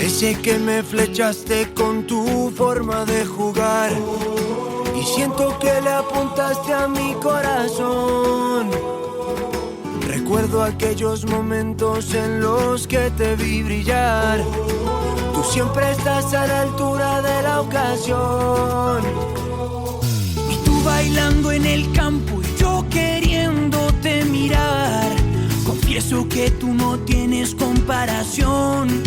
Ese que me flechaste con tu forma de jugar y siento que le apuntaste a mi corazón. Recuerdo aquellos momentos en los que te vi brillar. Tú siempre estás a la altura de la ocasión. Y tú bailando en el campo y yo queriéndote mirar. Confieso que tú no tienes comparación.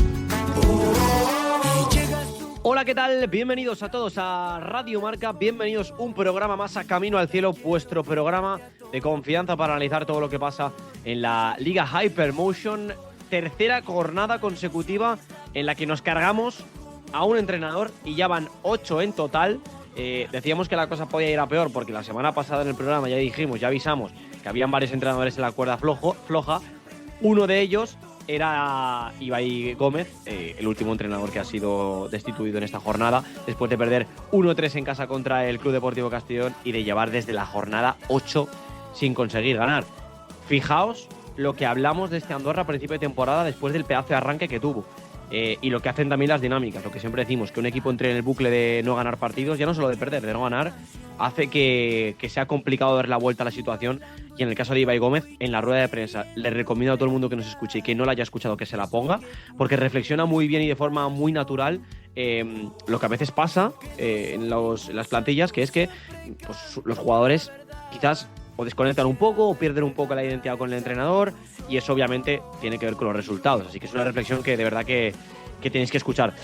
Hola, ¿qué tal? Bienvenidos a todos a Radio Marca, bienvenidos un programa más a Camino al Cielo, vuestro programa de confianza para analizar todo lo que pasa en la Liga Hypermotion, tercera jornada consecutiva en la que nos cargamos a un entrenador y ya van 8 en total. Decíamos que la cosa podía ir a peor porque la semana pasada en el programa ya dijimos, ya avisamos que habían varios entrenadores en la cuerda floja. Uno de ellos era Ibai Gómez, el último entrenador que ha sido destituido en esta jornada, después de perder 1-3 en casa contra el Club Deportivo Castellón y de llevar desde la jornada 8 sin conseguir ganar. Fijaos lo que hablamos de este Andorra a principio de temporada después del pedazo de arranque que tuvo. Y lo que hacen también las dinámicas, lo que siempre decimos, que un equipo entre en el bucle de no ganar partidos, ya no solo de perder, de no ganar, hace que sea complicado dar la vuelta a la situación. Y en el caso de Ibai Gómez, en la rueda de prensa, le recomiendo a todo el mundo que nos escuche y que no la haya escuchado que se la ponga, porque reflexiona muy bien y de forma muy natural lo que a veces pasa en las plantillas, que es que pues, los jugadores quizás o desconectan un poco o pierden un poco la identidad con el entrenador, y eso obviamente tiene que ver con los resultados. Así que es una reflexión que de verdad que tenéis que escuchar.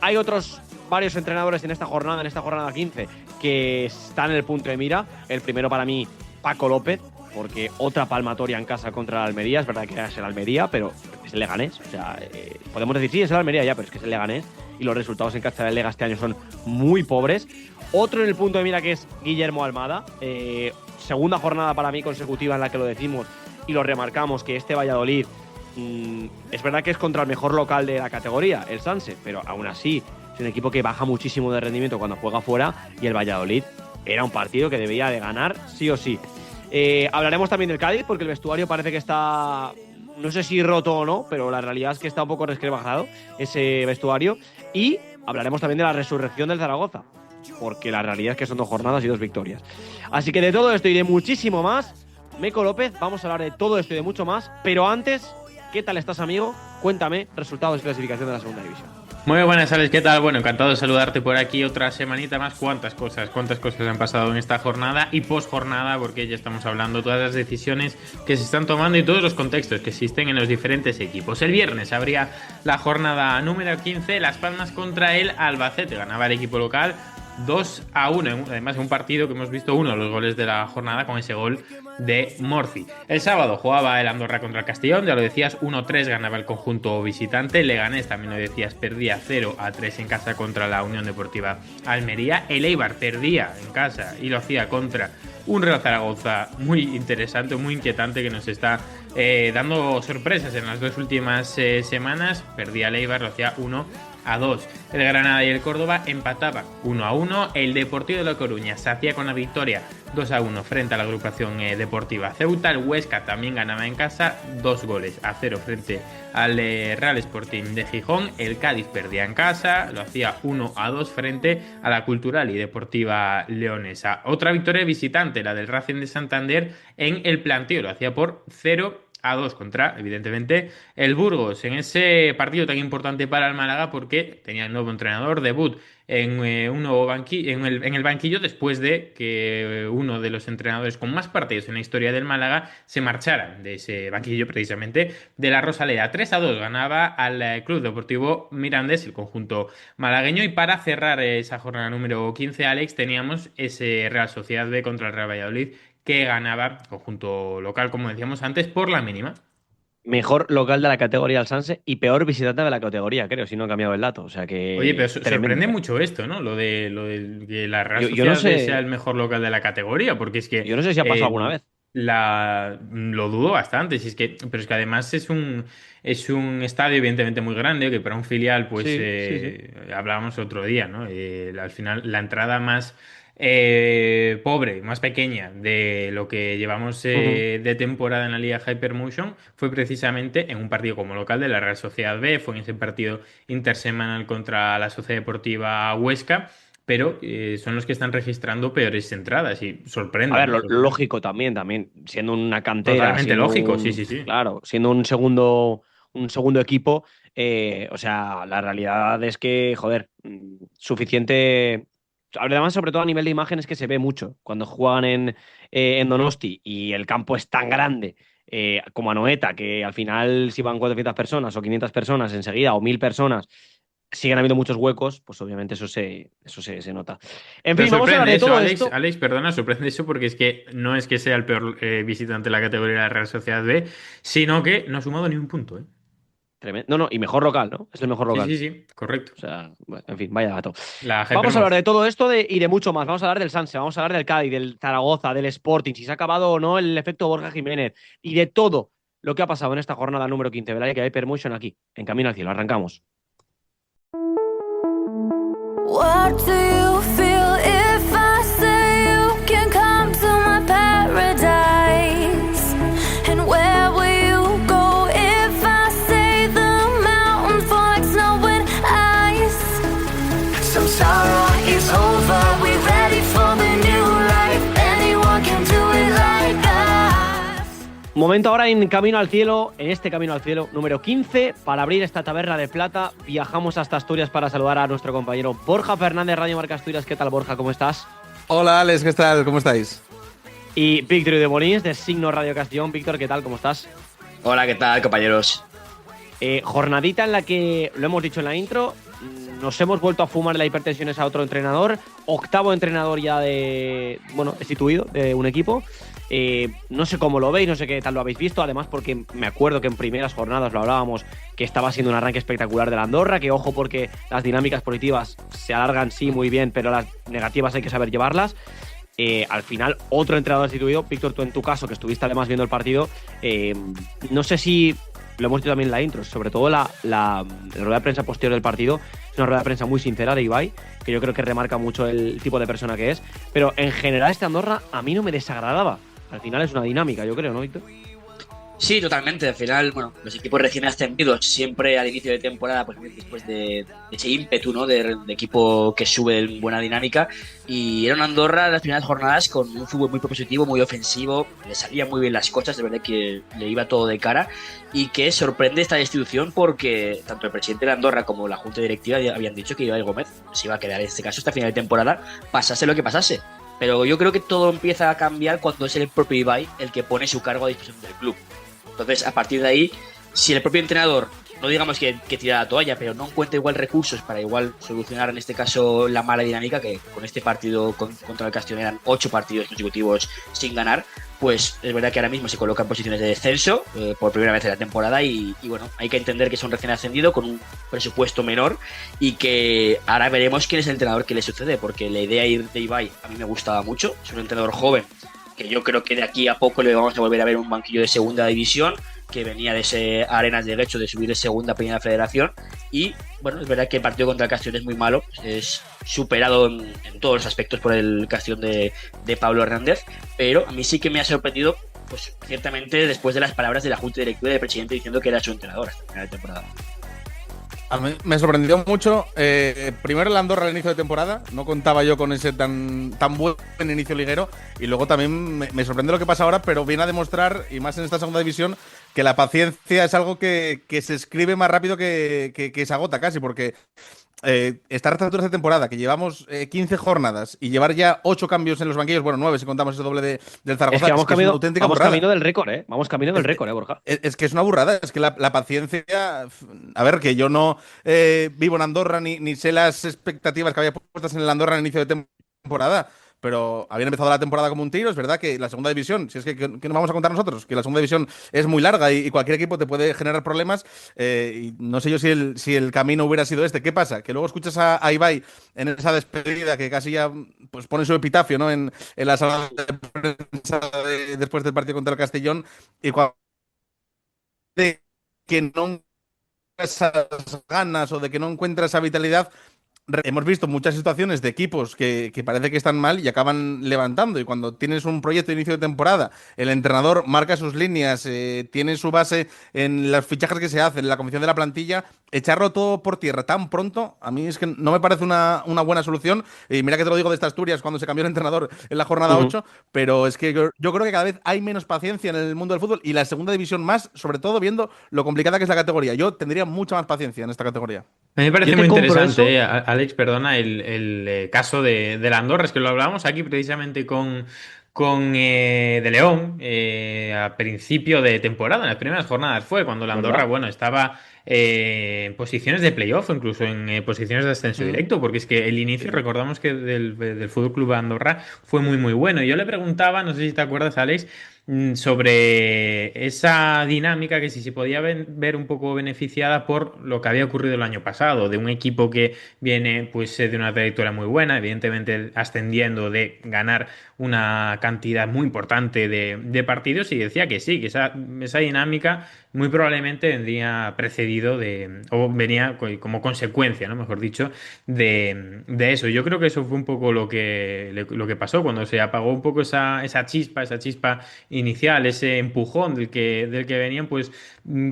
Hay otros varios entrenadores en esta jornada 15, que están en el punto de mira. El primero para mí, Paco López, porque otra palmatoria en casa contra el Almería. Es verdad que es el Almería, pero es el Leganés. O sea, podemos decir, sí, es el Almería ya, pero es que es el Leganés. Y los resultados en casa del Lega este año son muy pobres. Otro en el punto de mira que es Guillermo Almada. Segunda jornada para mí consecutiva en la que lo decimos y lo remarcamos, que este Valladolid es verdad que es contra el mejor local de la categoría, el Sanse, pero aún así es un equipo que baja muchísimo de rendimiento cuando juega fuera, y el Valladolid era un partido que debía de ganar sí o sí. Hablaremos también del Cádiz, porque el vestuario parece que está, no sé si roto o no, pero la realidad es que está un poco resquebrajado ese vestuario. Y hablaremos también de la resurrección del Zaragoza, porque la realidad es que son 2 jornadas y 2 victorias. Así que de todo esto y de muchísimo más, Meco López, vamos a hablar de todo esto y de mucho más. Pero antes, ¿qué tal estás, amigo? Cuéntame resultados de clasificación de la segunda división. Muy buenas, Alex, ¿qué tal? Bueno, encantado de saludarte por aquí otra semanita más. Cuántas cosas han pasado en esta jornada y post-jornada, porque ya estamos hablando de todas las decisiones que se están tomando y todos los contextos que existen en los diferentes equipos. El viernes habría la jornada número 15, Las Palmas contra el Albacete. Ganaba el equipo local 2-1, además un partido que hemos visto uno de los goles de la jornada con ese gol de Morci. El sábado jugaba el Andorra contra el Castellón, ya lo decías, 1-3 ganaba el conjunto visitante. Leganés, también lo decías, perdía 0-3 en casa contra la Unión Deportiva Almería. El Eibar perdía en casa y lo hacía contra un Real Zaragoza muy interesante, muy inquietante, que nos está dando sorpresas en las 2 últimas semanas. Perdía el Eibar, lo hacía 1-2. El Granada y el Córdoba empataban 1-1. El Deportivo de La Coruña se hacía con la victoria 2-1 frente a la agrupación deportiva Ceuta. El Huesca también ganaba en casa 2-0 frente al Real Sporting de Gijón. El Cádiz perdía en casa, lo hacía 1-2 frente a la Cultural y Deportiva Leonesa. Otra victoria visitante, la del Racing de Santander en el Plantío, lo hacía por 0-2 contra, evidentemente, el Burgos, en ese partido tan importante para el Málaga, porque tenía el nuevo entrenador, debut en un nuevo en el banquillo, después de que uno de los entrenadores con más partidos en la historia del Málaga se marchara de ese banquillo, precisamente de la Rosaleda. 3-2 ganaba al Club Deportivo Mirandés, el conjunto malagueño. Y para cerrar esa jornada número 15, Alex, teníamos ese Real Sociedad B contra el Real Valladolid, que ganaba conjunto local, como decíamos antes, por la mínima. Mejor local de la categoría el Sanse y peor visitante de la categoría, creo, si no ha cambiado el dato. O sea que. Oye, pero sorprende mucho esto, ¿no? Lo de que la Real Sociedad no sé, sea el mejor local de la categoría, porque es que. Yo no sé si ha pasado alguna vez. Lo dudo bastante, pero es que además es un estadio evidentemente muy grande, que para un filial, pues sí. hablábamos otro día, ¿no? Al final, la entrada más pobre, más pequeña de lo que llevamos Ujú. de temporada en la Liga Hypermotion, fue precisamente en un partido como local de la Real Sociedad B, fue en ese partido intersemanal contra la Sociedad Deportiva Huesca, pero son los que están registrando peores entradas y A sorprende, ver, ¿no? lo Sorprende. lógico también, siendo una cantera, Totalmente siendo lógico, sí, sí, un, sí. claro, siendo un segundo equipo, o sea, la realidad es que, joder, suficiente. Además, sobre todo a nivel de imágenes, que se ve mucho cuando juegan en Donosti y el campo es tan grande como Anoeta, que al final, si van 400 personas o 500 personas enseguida o 1000 personas, siguen habiendo muchos huecos, pues obviamente se nota. En Pero fin, vamos a hablar sorprende de eso, todo Alex. esto. Alex, perdona, sorprende eso porque es que no es que sea el peor visitante de la categoría de la Real Sociedad B, sino que no ha sumado ni un punto, ¿eh? No, no, y mejor local, ¿no? Es el mejor Sí, local. sí, sí, correcto. O sea, bueno, en fin, vaya dato. La Vamos a hablar de Hypermotion. todo esto y de mucho más. Vamos a hablar del Sanse, vamos a hablar del Cádiz, del Zaragoza, del Sporting, si se ha acabado o no el efecto Borja Jiménez y de todo lo que ha pasado en esta jornada número 15 de la Liga Hypermotion aquí, en Camino al Cielo. Arrancamos. What do you feel if I say you can come to my paradise? And where will you go if I say the mountains fall like snow and ice? Some sorrow is over, we're ready for the new life. Anyone can do it like us. Momento ahora en Camino al Cielo, en este Camino al Cielo número 15, para abrir esta taberna de plata. Viajamos hasta Asturias para saludar a nuestro compañero Borja Fernández, Radio Marca Asturias. ¿Qué tal, Borja? ¿Cómo estás? Hola Alex, ¿qué tal? ¿Cómo estáis? Y Víctor de Molins, de Signo Radio Castellón. Víctor, ¿qué tal? ¿Cómo estás? Hola, ¿qué tal, compañeros? Jornadita en la que, lo hemos dicho en la intro, nos hemos vuelto a fumar la hipertensión a otro entrenador. Octavo entrenador ya destituido de un equipo. No sé cómo lo veis, no sé qué tal lo habéis visto. Además, porque me acuerdo que en primeras jornadas lo hablábamos, que estaba siendo un arranque espectacular de la Andorra. Que ojo, porque las dinámicas positivas se alargan, sí, muy bien, pero las negativas hay que saber llevarlas. Al final, otro entrenador destituido. Víctor, tú en tu caso, que estuviste además viendo el partido, no sé si lo hemos dicho también en la intro, sobre todo la rueda de prensa posterior del partido. Es una rueda de prensa muy sincera de Ibai, que yo creo que remarca mucho el tipo de persona que es. Pero en general, este Andorra a mí no me desagradaba. Al final es una dinámica, yo creo, ¿no, Víctor? Sí, totalmente. Al final, bueno, los equipos recién ascendidos siempre al inicio de temporada, pues después de ese ímpetu, ¿no? De equipo que sube en buena dinámica. Y era una Andorra en las primeras jornadas con un fútbol muy propositivo, muy ofensivo. Le salían muy bien las cosas, de verdad que le iba todo de cara. Y que sorprende esta destitución porque tanto el presidente de Andorra como la junta directiva habían dicho que Ibai Gómez se iba a quedar en este caso hasta final de temporada, pasase lo que pasase. Pero yo creo que todo empieza a cambiar cuando es el propio Ibai el que pone su cargo a disposición del club. Entonces, a partir de ahí, si el propio entrenador, no digamos que tira la toalla, pero no encuentra igual recursos para igual solucionar en este caso la mala dinámica, que con este partido contra el Castellón eran 8 partidos consecutivos sin ganar, pues es verdad que ahora mismo se coloca en posiciones de descenso por primera vez en la temporada y bueno, hay que entender que es un recién ascendido con un presupuesto menor y que ahora veremos quién es el entrenador que le sucede, porque la idea de Ibai a mí me gustaba mucho, es un entrenador joven que yo creo que de aquí a poco le vamos a volver a ver un banquillo de segunda división, que venía de ese Arenas de Guecho de subir de segunda a primera federación. Y bueno, es verdad que el partido contra el Castellón es muy malo, es superado en todos los aspectos por el Castellón de Pablo Hernández, pero a mí sí que me ha sorprendido, pues ciertamente después de las palabras de la junta directiva y del presidente diciendo que era su entrenador hasta el final de temporada. A mí me sorprendió mucho. Primero el Andorra al inicio de temporada. No contaba yo con ese tan buen inicio liguero. Y luego también me sorprende lo que pasa ahora, pero viene a demostrar, y más en esta segunda división, que la paciencia es algo que se escribe más rápido que se agota casi. Porque estar a estas alturas de temporada, que llevamos 15 jornadas y llevar ya 8 cambios en los banquillos, bueno, 9 si contamos ese doble del Es Zaragoza, que es una auténtica vamos burrada. camino del récord, ¿eh? Vamos camino del récord, Borja. Es que es una burrada, es que la paciencia. A ver, que yo no vivo en Andorra ni sé las expectativas que había puestas en el Andorra al inicio de temporada, pero habían empezado la temporada como un tiro. Es verdad que la segunda división, si es que nos vamos a contar nosotros, que la segunda división es muy larga y cualquier equipo te puede generar problemas. Y no sé yo si el camino hubiera sido este. ¿Qué pasa? Que luego escuchas a Ibai en esa despedida que casi ya pues pone su epitafio, ¿no? En la sala de prensa después del partido contra el Castellón y cuando de que no esas ganas o de que no encuentra esa vitalidad, hemos visto muchas situaciones de equipos que parece que están mal y acaban levantando. Y cuando tienes un proyecto de inicio de temporada, el entrenador marca sus líneas, tiene su base en los fichajes que se hacen, en la confección de la plantilla, echarlo todo por tierra tan pronto, a mí es que no me parece una buena solución. Y mira que te lo digo de esta Asturias cuando se cambió el entrenador en la jornada 8, pero es que yo creo que cada vez hay menos paciencia en el mundo del fútbol y la segunda división más, sobre todo viendo lo complicada que es la categoría. Yo tendría mucha más paciencia en esta categoría. A mí me parece Yo te muy compro interesante, eso. Alex, perdona, el caso de la Andorra. Es que lo hablábamos aquí precisamente con De León a principio de temporada, en las primeras jornadas fue cuando la Andorra, ¿Verdad? bueno, estaba en posiciones de playoff, incluso en posiciones de ascenso Mm. directo, porque es que el inicio, Sí. recordamos que del Fútbol Club Andorra fue muy, muy bueno. Y yo le preguntaba, no sé si te acuerdas, Alex, sobre esa dinámica que si se podía ver un poco beneficiada por lo que había ocurrido el año pasado, de un equipo que viene pues de una trayectoria muy buena, evidentemente ascendiendo de ganar una cantidad muy importante de partidos, y decía que sí, que esa dinámica muy probablemente vendría precedido o venía como consecuencia, ¿no? Mejor dicho, de eso. Yo creo que eso fue un poco lo que pasó cuando se apagó un poco esa chispa inicial, ese empujón del que venían, pues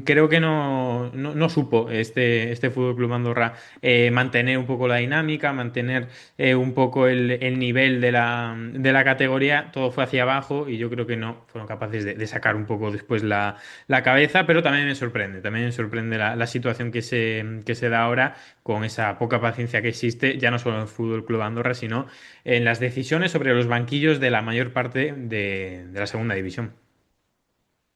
creo que no supo este Fútbol Club Andorra mantener un poco la dinámica, mantener un poco el nivel de la categoría. Todo fue hacia abajo y yo creo que no fueron capaces de sacar un poco después la cabeza, pero también me sorprende la situación que se da ahora con esa poca paciencia que existe, ya no solo en el Fútbol Club Andorra, sino en las decisiones sobre los banquillos de la mayor parte de la segunda división.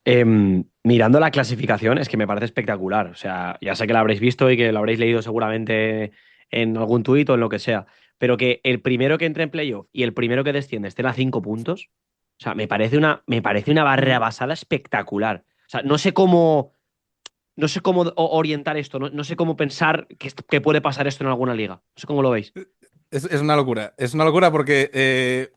Mirando la clasificación, es que me parece espectacular. O sea, ya sé que la habréis visto y que lo habréis leído seguramente en algún tuit o en lo que sea, pero que el primero que entre en playoff y el primero que desciende estén a 5 puntos, o sea, me parece una barra basada espectacular. O sea, no sé cómo orientar esto, no sé cómo pensar que puede pasar esto en alguna liga. No sé cómo lo veis. Es una locura. Es una locura porque,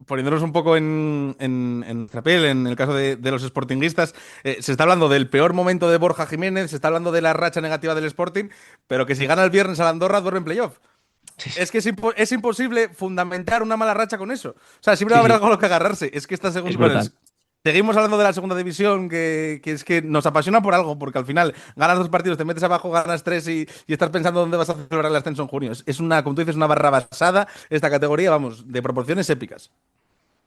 poniéndonos un poco en nuestra piel, en el caso de los sportinguistas, se está hablando del peor momento de Borja Jiménez, se está hablando de la racha negativa del Sporting, pero que si gana el viernes a la Andorra, duerme en playoff. Es que es imposible fundamentar una mala racha con eso. O sea, siempre va Sí, a haber sí, algo a lo que agarrarse. Es que esta es segunda. Bueno, brutal. seguimos hablando de la segunda división, que es que nos apasiona por algo, porque al final ganas 2 partidos, te metes abajo, ganas 3 y estás pensando dónde vas a celebrar el ascenso en junio. Es una, como tú dices, una barra basada esta categoría, vamos, de proporciones épicas.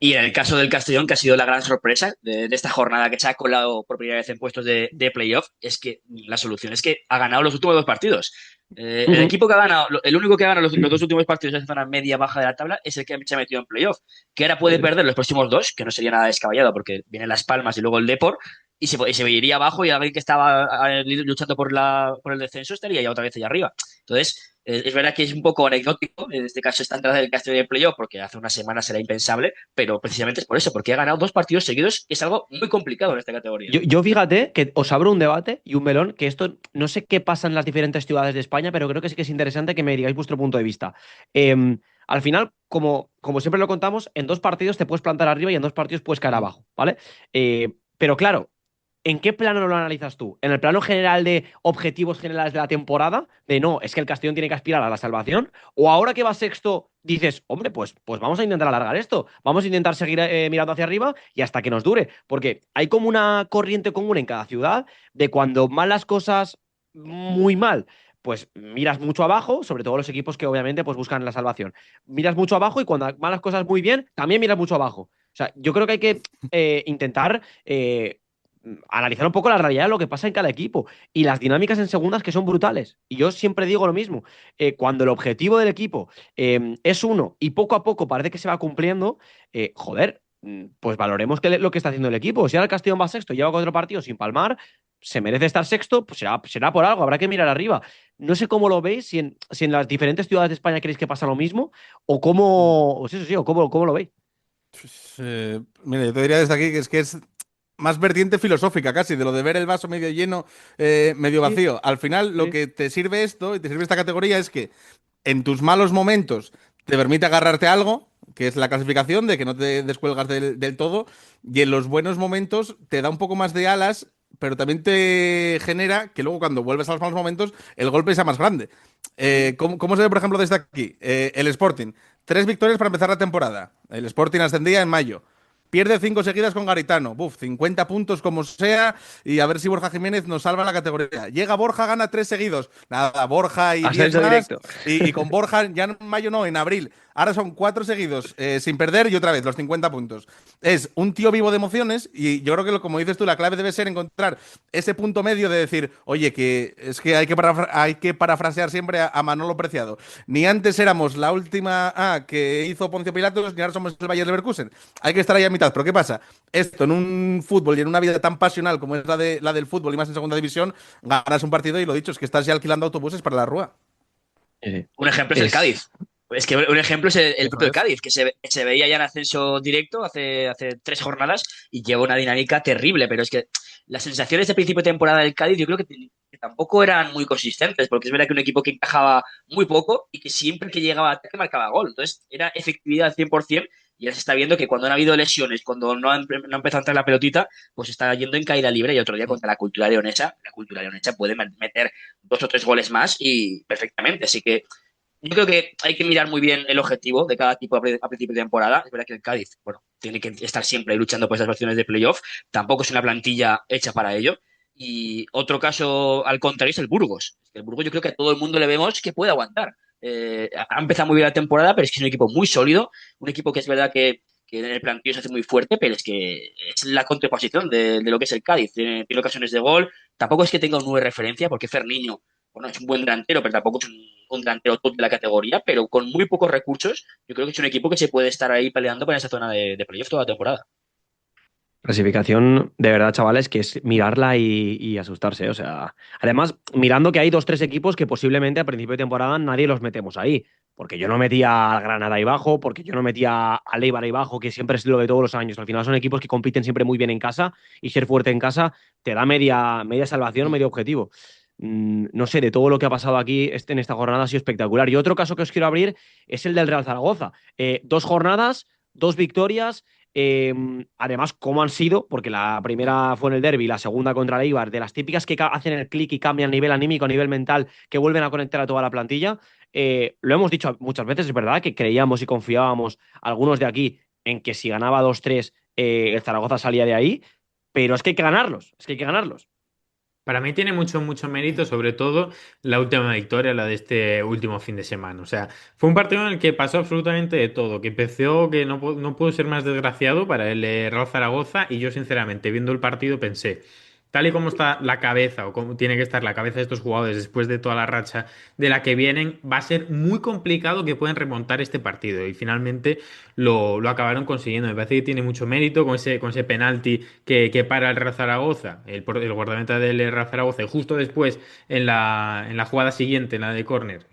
Y en el caso del Castellón, que ha sido la gran sorpresa de esta jornada que se ha colado por primera vez en puestos de playoff, es que la solución es que ha ganado los últimos 2 partidos. El Ujú. equipo que ha ganado, el único que ha ganado los 2 últimos partidos en zona media-baja de la tabla es el que se ha metido en playoff, que ahora puede perder los próximos dos, que no sería nada descabellado porque vienen Las Palmas y luego el Depor, y se iría abajo y alguien que estaba luchando por el descenso estaría ya otra vez allá arriba. Entonces, es verdad que es un poco anecdótico, en este caso esta entrada del Castellón de playoff, porque hace una semana será impensable, pero precisamente es por eso, porque ha ganado 2 partidos seguidos, que es algo muy complicado en esta categoría. Yo fíjate que os abro un debate y un melón, que esto no sé qué pasa en las diferentes ciudades de España, pero creo que sí que es interesante que me digáis vuestro punto de vista. Al final, como siempre lo contamos, en 2 partidos te puedes plantar arriba y en 2 partidos puedes caer abajo, ¿vale? Pero claro, ¿en qué plano lo analizas tú? ¿En el plano general de objetivos generales de la temporada? De no, es que el Castellón tiene que aspirar a la salvación. ¿O ahora que va sexto dices, hombre, pues vamos a intentar alargar esto? Vamos a intentar seguir mirando hacia arriba y hasta que nos dure. Porque hay como una corriente común en cada ciudad de cuando van las cosas muy mal, pues miras mucho abajo, sobre todo los equipos que obviamente pues buscan la salvación. Miras mucho abajo y cuando van las cosas muy bien, también miras mucho abajo. O sea, yo creo que hay que intentar analizar un poco la realidad de lo que pasa en cada equipo y las dinámicas en segundas que son brutales. Y yo siempre digo lo mismo, cuando el objetivo del equipo es uno y poco a poco parece que se va cumpliendo, joder, pues valoremos lo que está haciendo el equipo. Si ahora el Castellón va sexto y lleva 4 partidos sin palmar, se merece estar sexto, pues será por algo, habrá que mirar arriba. No sé cómo lo veis, si en las diferentes ciudades de España creéis que pasa lo mismo, o cómo, pues eso sí, o cómo lo veis. Pues, mira, yo te diría desde aquí que es más vertiente filosófica casi, de lo de ver el vaso medio lleno, medio Sí, vacío. Al final, lo sí. que te sirve esto y te sirve esta categoría es que en tus malos momentos te permite agarrarte a algo, que es la clasificación, de que no te descuelgas del todo, y en los buenos momentos te da un poco más de alas también te genera que luego cuando vuelves a los malos momentos, el golpe sea más grande. ¿Cómo se ve, por ejemplo, desde aquí? El Sporting. 3 victorias para empezar la temporada. El Sporting ascendía en mayo. Pierde 5 seguidas con Garitano. 50 puntos como sea. Y a ver si Borja Jiménez nos salva la categoría. Llega Borja, gana 3 seguidos. Nada, Borja y 10 Ascenso más. directo. Y con Borja ya en mayo no, en abril. Ahora son 4 seguidos sin perder y otra vez los 50 puntos. Es un tío vivo de emociones y yo creo que, como dices tú, la clave debe ser encontrar ese punto medio de decir, oye, que es que hay que parafrasear siempre a Manolo Preciado. Ni antes éramos la última A que hizo Poncio Pilatos, ni ahora somos el Bayer Leverkusen. Hay que estar ahí a mitad. ¿Pero qué pasa? Esto en un fútbol y en una vida tan pasional como es la del fútbol y más en segunda división, ganas un partido y lo dicho, es que estás ya alquilando autobuses para la Rúa. Un ejemplo es el Cádiz. Es que un ejemplo es el propio Cádiz, que se veía ya en ascenso directo hace 3 jornadas y lleva una dinámica terrible, pero es que las sensaciones de principio de temporada del Cádiz yo creo que tampoco eran muy consistentes, porque es verdad que un equipo que encajaba muy poco y que siempre que llegaba a ataque marcaba gol. Entonces era efectividad al 100% y ya se está viendo que cuando han habido lesiones, cuando no ha empezado a entrar la pelotita, pues está yendo en caída libre y otro día contra la Cultura Leonesa puede meter 2 o 3 goles más y perfectamente. Así que yo creo que hay que mirar muy bien el objetivo de cada equipo a principio de temporada. Es verdad que el Cádiz, bueno, tiene que estar siempre luchando por esas opciones de playoff. Tampoco es una plantilla hecha para ello. Y otro caso al contrario es el Burgos. El Burgos yo creo que a todo el mundo le vemos que puede aguantar. Ha empezado muy bien la temporada, pero es que es un equipo muy sólido. Un equipo que es verdad que en el plantillo se hace muy fuerte, pero es que es la contraposición de lo que es el Cádiz. Tiene ocasiones de gol. Tampoco es que tenga un 9 referencia, porque Ferniño, bueno, es un buen delantero, pero tampoco es un delantero top de la categoría, pero con muy pocos recursos, yo creo que es un equipo que se puede estar ahí peleando por esa zona de playoff toda la temporada. Clasificación, de verdad, chavales, que es mirarla y asustarse. O sea, además, mirando que hay 2-3 equipos que posiblemente a principio de temporada nadie los metemos ahí. Porque yo no metía al Granada ahí bajo, porque yo no metía al Eibar ahí bajo, que siempre es lo de todos los años. Al final son equipos que compiten siempre muy bien en casa y ser fuerte en casa te da media salvación, medio objetivo. No sé, de todo lo que ha pasado aquí en esta jornada ha sido espectacular. Y otro caso que os quiero abrir es el del Real Zaragoza. 2 jornadas, 2 victorias. Además, cómo han sido, porque la primera fue en el derbi, la segunda contra el Eibar, de las típicas que hacen el clic y cambian a nivel anímico, a nivel mental, que vuelven a conectar a toda la plantilla. Lo hemos dicho muchas veces, es verdad que creíamos y confiábamos algunos de aquí en que si ganaba 2-3 el Zaragoza salía de ahí, pero es que hay que ganarlos, es que hay que ganarlos. Para mí tiene mucho, mucho mérito, sobre todo la última victoria, la de este último fin de semana. O sea, fue un partido en el que pasó absolutamente de todo, que empezó que no pudo ser más desgraciado para el Real Zaragoza y yo sinceramente viendo el partido pensé, tal y como está la cabeza o como tiene que estar la cabeza de estos jugadores después de toda la racha de la que vienen, va a ser muy complicado que puedan remontar este partido y finalmente lo acabaron consiguiendo. Me parece que tiene mucho mérito con ese penalti que para el Real Zaragoza, el guardameta del Real Zaragoza, y justo después en la jugada siguiente, en la de córner,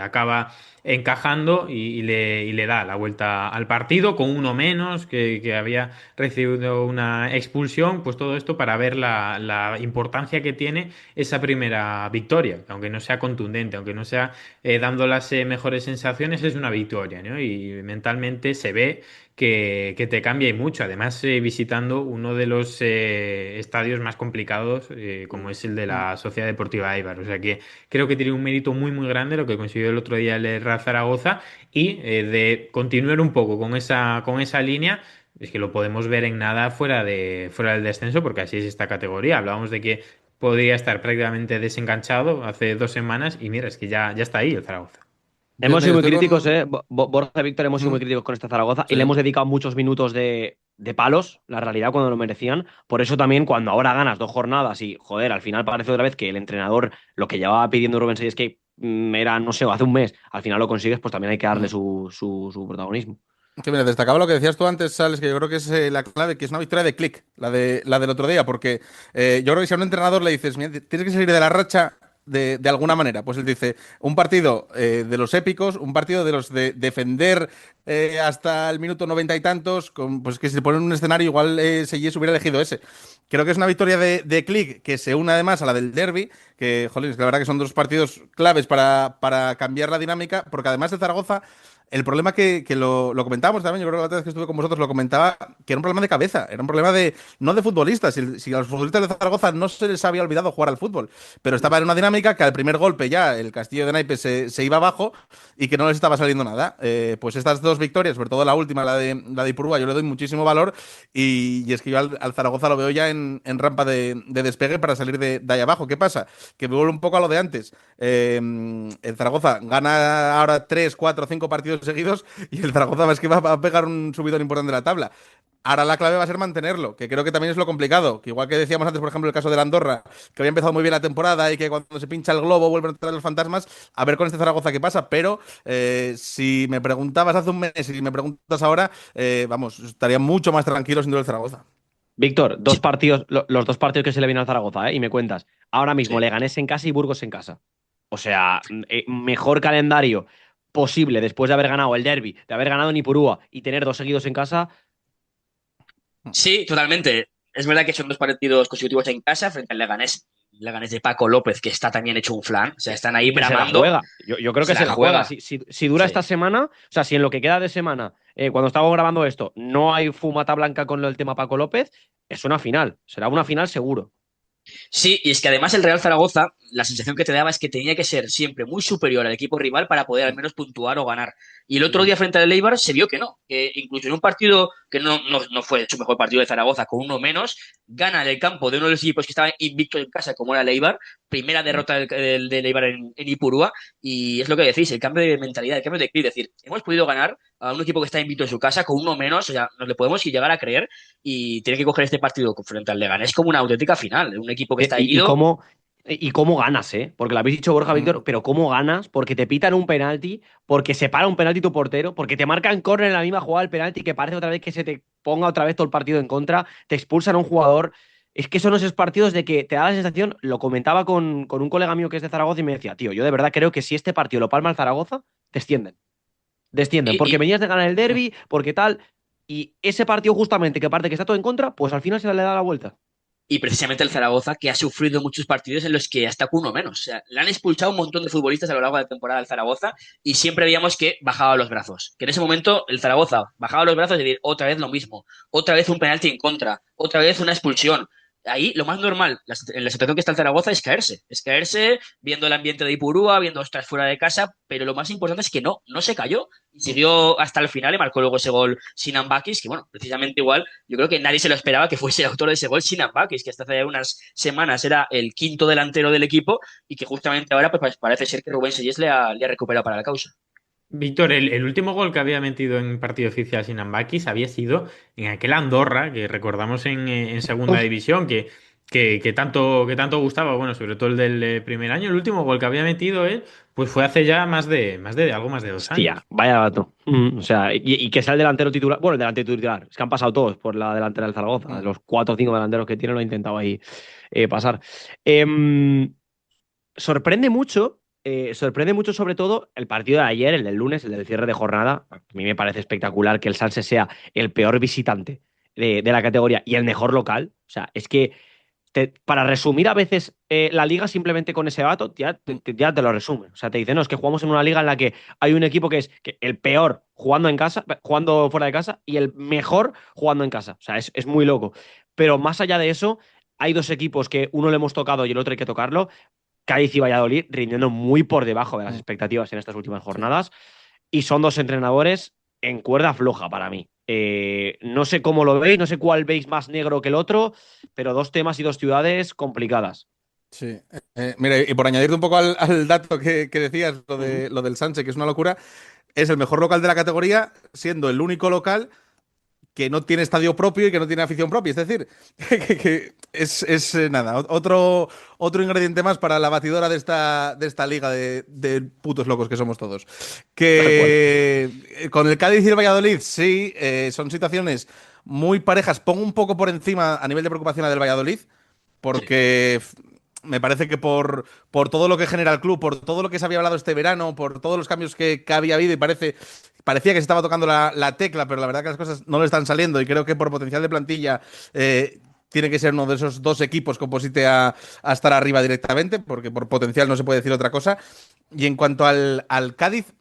acaba encajando y le da la vuelta al partido con uno menos que había recibido una expulsión, pues todo esto para ver la importancia que tiene esa primera victoria, aunque no sea contundente, aunque no sea dando las mejores sensaciones, es una victoria, ¿no? Y mentalmente se ve que te cambia y mucho. Además, visitando uno de los estadios más complicados, como es el de la Sociedad Deportiva Eibar. O sea que creo que tiene un mérito muy, muy grande lo que consiguió el otro día el Real Zaragoza y de continuar un poco con esa línea. Es que lo podemos ver en nada fuera del descenso, porque así es esta categoría. Hablábamos de que podría estar prácticamente desenganchado hace 2 semanas y mira, es que ya está ahí el Zaragoza. Hemos sido muy Estoy críticos, con- Borja y Víctor, hemos sido muy críticos con este Zaragoza y Sí. le hemos dedicado muchos minutos de palos, la realidad, cuando lo merecían. Por eso también, cuando ahora ganas 2 jornadas y, joder, al final parece otra vez que el entrenador, lo que llevaba pidiendo Rubén Sáenz que era, no sé, hace un mes, al final lo consigues, pues también hay que darle su protagonismo. Que mira, destacaba lo que decías tú antes, Sales, que yo creo que es la clave, que es una victoria de clic, la del otro día, porque yo creo que si a un entrenador le dices, "Mira, tienes que salir de la racha de alguna manera", pues él dice, un partido de los épicos, un partido de los de defender hasta el minuto 90 y tantos, pues que si se pone en un escenario igual Seyes hubiera elegido ese. Creo que es una victoria de clic que se une además a la del derby, que, jolín, es que la verdad que son 2 partidos claves para cambiar la dinámica, porque además de Zaragoza el problema que lo comentábamos también, yo creo que la otra vez que estuve con vosotros lo comentaba, que era un problema de cabeza, era un problema no de futbolistas. Si a los futbolistas de Zaragoza no se les había olvidado jugar al fútbol, pero estaba en una dinámica que al primer golpe ya el Castillo de Naipes se iba abajo y que no les estaba saliendo nada. Pues estas dos victorias, sobre todo la última, la de Ipurúa, yo le doy muchísimo valor y es que yo al Zaragoza lo veo ya en rampa de despegue para salir de ahí abajo. ¿Qué pasa? Que me vuelvo un poco a lo de antes. El Zaragoza gana ahora 3, 4, 5 partidos seguidos y el Zaragoza es que va a pegar un subidón importante de la tabla. Ahora la clave va a ser mantenerlo, que creo que también es lo complicado. Que igual que decíamos antes, por ejemplo, el caso de la Andorra, que había empezado muy bien la temporada y que cuando se pincha el globo vuelven a traer los fantasmas, a ver con este Zaragoza qué pasa. Pero si me preguntabas hace un mes y me preguntas ahora, vamos, estaría mucho más tranquilo sin duda el Zaragoza. Víctor, dos partidos, los dos partidos que se le vienen al Zaragoza, y me cuentas. Ahora mismo Sí. Leganés en casa y Burgos en casa. O sea, mejor calendario posible después de haber ganado el derbi, de haber ganado en Ipurúa y tener dos seguidos en casa. Sí, totalmente. Es verdad que son 2 partidos consecutivos en casa frente al Leganés. Leganés de Paco López, que está también hecho un flan. O sea, están ahí Que se la bramando. juega. Yo creo que se la juega. Si dura Sí. esta semana, o sea, si en lo que queda de semana, cuando estamos grabando esto, no hay fumata blanca con el tema Paco López, es una final. Será una final seguro. Sí, y es que además el Real Zaragoza, la sensación que te daba es que tenía que ser siempre muy superior al equipo rival para poder al menos puntuar o ganar. Y el otro día frente al Eibar se vio que no, que incluso en un partido que no fue su mejor partido de Zaragoza, con uno menos, gana en el campo de uno de los equipos que estaba invicto en casa, como era el Eibar, primera derrota del Eibar en Ipurúa, y es lo que decís, el cambio de mentalidad, el cambio de clip, es decir, hemos podido ganar a un equipo que está invicto en su casa con uno menos, o sea, nos le podemos llegar a creer y tiene que coger este partido frente al Leganés como una auténtica final, un equipo que está ¿Y ido. cómo ganas, eh? Porque lo habéis dicho, Borja, Víctor, pero ¿cómo ganas? Porque te pitan un penalti, porque se para un penalti tu portero, porque te marcan córner en la misma jugada del penalti, que parece otra vez que se te ponga otra vez todo el partido en contra, te expulsan a un jugador. Es que son esos partidos de que te da la sensación, lo comentaba con un colega mío que es de Zaragoza y me decía, tío, yo de verdad creo que si este partido lo palma el Zaragoza, descienden. Descienden, porque Y, venías de ganar el derbi, porque tal, y ese partido justamente que parte que está todo en contra, pues al final se le da la vuelta. y precisamente el Zaragoza, que ha sufrido muchos partidos en los que hasta con uno menos. O sea, le han expulsado un montón de futbolistas a lo largo de la temporada del Zaragoza y siempre veíamos que bajaba los brazos. Que en ese momento el Zaragoza bajaba los brazos y decir, otra vez lo mismo, otra vez un penalti en contra, otra vez una expulsión. Ahí lo más normal, en la situación que está el Zaragoza, es caerse viendo el ambiente de Ipurúa, viendo ostras fuera de casa, pero lo más importante es que no se cayó y siguió hasta el final y marcó luego ese gol Sinan Bakis, que bueno, precisamente igual, yo creo que nadie se lo esperaba que fuese el autor de ese gol Sinan Bakis, que hasta hace unas semanas era el quinto delantero del equipo y que justamente ahora pues parece ser que Rubén Seyes le ha recuperado para la causa. Víctor, el último gol que había metido en partido oficial sin Ambakis había sido en aquel Andorra, que recordamos en segunda división, que tanto gustaba, bueno, sobre todo el del primer año. El último gol que había metido él, pues fue hace ya algo más de 2 años. Tía, vaya dato. O sea, y que sea el delantero titular. Bueno, el delantero titular. Es que han pasado todos por la delantera del Zaragoza. Los 4 o 5 delanteros que tiene lo he intentado ahí pasar. Sorprende mucho. Sorprende mucho sobre todo el partido de ayer, el del lunes, el del cierre de jornada. A mí me parece espectacular que el Sanse sea el peor visitante de la categoría y el mejor local. O sea, es que para resumir a veces la liga simplemente con ese dato, ya te lo resume. O sea, te dice, no, es que jugamos en una liga en la que hay un equipo que es el peor jugando en casa, jugando fuera de casa, y el mejor jugando en casa. O sea, es muy loco. Pero más allá de eso, hay dos equipos que uno le hemos tocado y el otro hay que tocarlo. Cádiz y Valladolid rindiendo muy por debajo de las expectativas en estas últimas jornadas. Y son dos entrenadores en cuerda floja para mí. No sé cómo lo veis, no sé cuál veis más negro que el otro, pero dos temas y dos ciudades complicadas. Sí. Mira, y por añadirte un poco al dato que decías, lo del Sánchez, que es una locura, es el mejor local de la categoría, siendo el único local que no tiene estadio propio y que no tiene afición propia. Es decir, que es nada, otro ingrediente más para la batidora de esta liga de putos locos que somos todos. Que con el Cádiz y el Valladolid, sí, son situaciones muy parejas. Pongo un poco por encima a nivel de preocupación a del Valladolid, porque me parece que por todo lo que genera el club, por todo lo que se había hablado este verano, por todos los cambios que había habido y parecía que se estaba tocando la tecla, pero la verdad que las cosas no le están saliendo y creo que por potencial de plantilla tiene que ser uno de esos dos equipos que oposite a estar arriba directamente, porque por potencial no se puede decir otra cosa. Y en cuanto al Cádiz,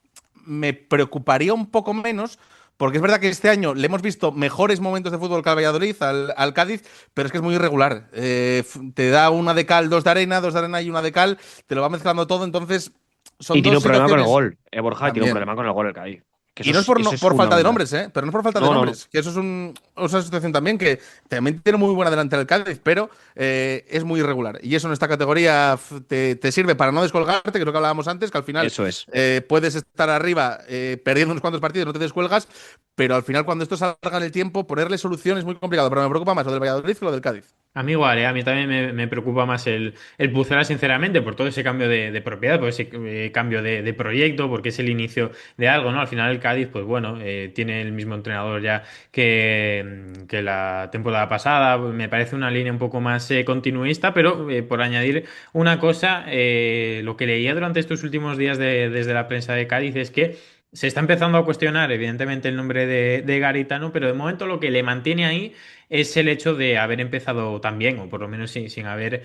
me preocuparía un poco menos, porque es verdad que este año le hemos visto mejores momentos de fútbol que al Valladolid, al Cádiz, pero es que es muy irregular. Te da una de cal, dos de arena y una de cal, te lo va mezclando todo, entonces son Y tiene dos un problema con el situaciones gol, Borja, y tiene un también. problema con el gol el Cádiz. Que Y no es por, eso es por falta de fundamental. nombres, ¿eh? Pero no es por falta de No, no, no. nombres. Que eso es otra situación también que también tiene muy buena delantera el Cádiz, pero es muy irregular. Y eso en esta categoría te sirve para no descolgarte, que es lo que hablábamos antes, que al final Eso es. puedes estar arriba perdiendo unos cuantos partidos, no te descuelgas, pero al final cuando esto salga en el tiempo, ponerle solución es muy complicado. Pero me preocupa más lo del Valladolid que lo del Cádiz. A mí igual, a mí también me preocupa más el Pucela, sinceramente, por todo ese cambio de propiedad, por ese cambio de proyecto, porque es el inicio de algo, ¿no? Al final el Cádiz, pues bueno, tiene el mismo entrenador ya que la temporada pasada, me parece una línea un poco más continuista, pero por añadir una cosa, lo que leía durante estos últimos días desde la prensa de Cádiz es que se está empezando a cuestionar, evidentemente, el nombre de Garitano, pero de momento lo que le mantiene ahí es el hecho de haber empezado tan bien, o por lo menos sin haber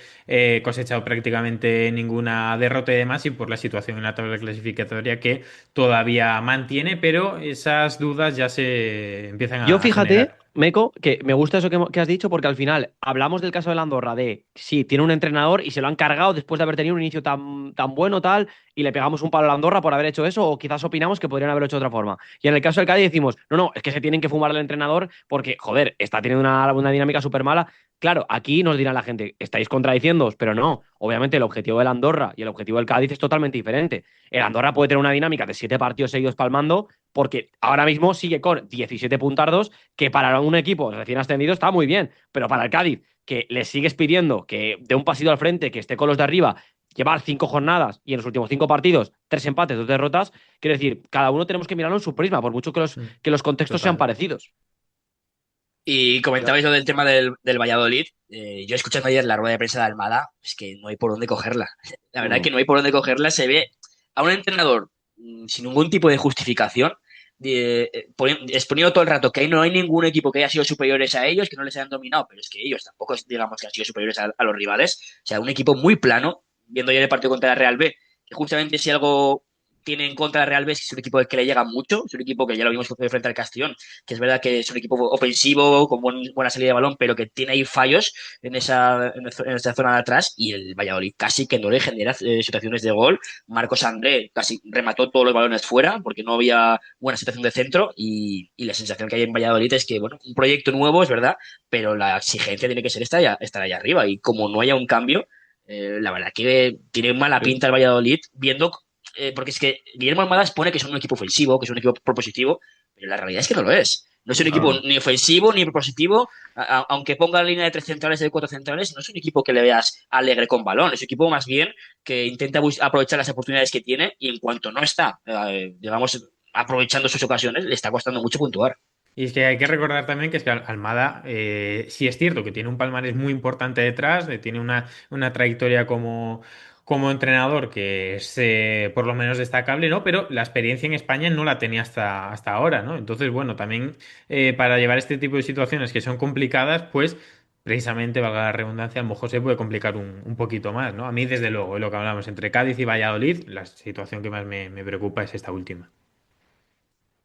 cosechado prácticamente ninguna derrota y demás, y por la situación en la tabla clasificatoria que todavía mantiene, pero esas dudas ya se empiezan Yo a fíjate, generar. Meco, que me gusta eso que has dicho, porque al final hablamos del caso de la Andorra, de sí, tiene un entrenador y se lo han cargado después de haber tenido un inicio tan bueno, tal, y le pegamos un palo a la Andorra por haber hecho eso, o quizás opinamos que podrían haberlo hecho de otra forma. Y en el caso del Cádiz decimos, no, es que se tienen que fumar al entrenador porque, joder, está teniendo una dinámica súper mala. Claro, aquí nos dirá la gente, estáis contradiciéndoos, pero no. Obviamente el objetivo del Andorra y el objetivo del Cádiz es totalmente diferente. El Andorra puede tener una dinámica de 7 partidos seguidos palmando, porque ahora mismo sigue con 17 puntardos, que para un equipo recién ascendido está muy bien, pero para el Cádiz, que le sigues pidiendo que dé un pasito al frente, que esté con los de arriba, llevar 5 jornadas y en los últimos 5 partidos 3 empates, 2 derrotas, quiero decir, cada uno tenemos que mirarlo en su prisma, por mucho que los contextos sean parecidos. Y comentabais lo del tema del Valladolid. Yo escuchando ayer la rueda de prensa de Almada, es que no hay por dónde cogerla. La verdad que no hay por dónde cogerla. Se ve a un entrenador sin ningún tipo de justificación, exponiendo todo el rato que ahí no hay ningún equipo que haya sido superiores a ellos, que no les hayan dominado, pero es que ellos tampoco digamos que han sido superiores a los rivales. O sea, un equipo muy plano, viendo ayer el partido contra la Real B, que justamente si algo tiene en contra la Real B es que es un equipo que le llega mucho, es un equipo que ya lo vimos frente al Castellón, que es verdad que es un equipo ofensivo, con buena salida de balón, pero que tiene ahí fallos en esa zona de atrás, y el Valladolid casi que no le genera situaciones de gol. Marcos André casi remató todos los balones fuera, porque no había buena situación de centro, y la sensación que hay en Valladolid es que, bueno, un proyecto nuevo, es verdad, pero la exigencia tiene que ser estar allá arriba, y como no haya un cambio, la verdad que tiene mala pinta el Valladolid, viendo porque es que Guillermo Almada expone que es un equipo ofensivo, que es un equipo propositivo, pero la realidad es que no lo es. No es un equipo ni ofensivo ni propositivo, aunque ponga la línea de 3 centrales y de 4 centrales, no es un equipo que le veas alegre con balón, es un equipo más bien que intenta aprovechar las oportunidades que tiene, y en cuanto no está, digamos, aprovechando sus ocasiones, le está costando mucho puntuar. Y es que hay que recordar también que es que Almada, sí es cierto que tiene un palmarés muy importante detrás, tiene una trayectoria como entrenador que es por lo menos destacable, ¿no? Pero la experiencia en España no la tenía hasta ahora, ¿no? Entonces, bueno, también para llevar este tipo de situaciones que son complicadas, pues precisamente, valga la redundancia, a lo mejor se puede complicar un poquito más, ¿no? A mí, desde luego, es lo que hablamos entre Cádiz y Valladolid, la situación que más me preocupa es esta última.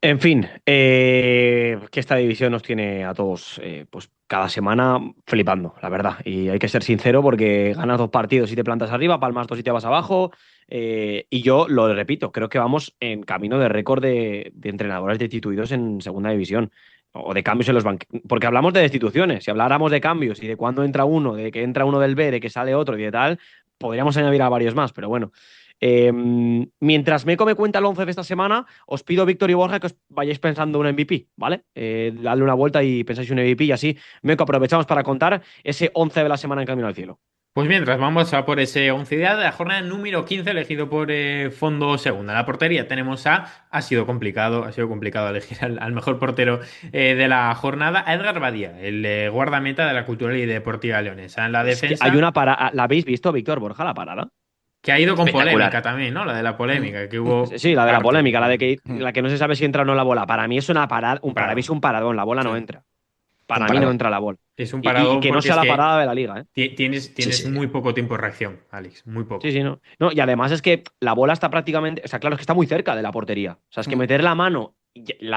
En fin, que esta división nos tiene a todos, pues cada semana flipando, la verdad. Y hay que ser sincero porque ganas 2 partidos y te plantas arriba, palmas 2 y te vas abajo. Y yo lo repito, creo que vamos en camino de récord de entrenadores destituidos en segunda división. O de cambios en los banquillos. Porque hablamos de destituciones. Si habláramos de cambios y de cuándo entra uno, de que entra uno del B, de que sale otro y de tal, podríamos añadir a varios más, pero bueno. Mientras Meco me cuenta el 11 de esta semana, os pido, Víctor y Borja, que os vayáis pensando un MVP, ¿vale? Dadle una vuelta y pensáis un MVP, y así, Meco, aprovechamos para contar ese 11 de la semana en Camino al Cielo. Pues mientras vamos a por ese 11 de la jornada número 15 elegido por Fondo Segunda. La portería tenemos ha sido complicado elegir al mejor portero de la jornada, a Edgar Badía, el guardameta de la Cultural y Deportiva Leonesa. En la defensa, Es que hay una parada, ¿la habéis visto, Víctor, Borja, la parada? que ha ido con Espectacular. polémica también, ¿no? La de la polémica, que hubo... Sí, la de la parte. polémica, la que no se sabe si entra o no la bola. Para mí es una parada, para mí es un paradón, la bola no entra. para Un mí no paradón. entra la bola. Es un Y paradón que no porque sea es la que parada de la liga, ¿eh? tienes Sí. muy poco tiempo de reacción, Alex, muy poco. Sí, no. No, y además es que la bola está prácticamente. O sea, claro, es que está muy cerca de la portería. O sea, es que meter la mano.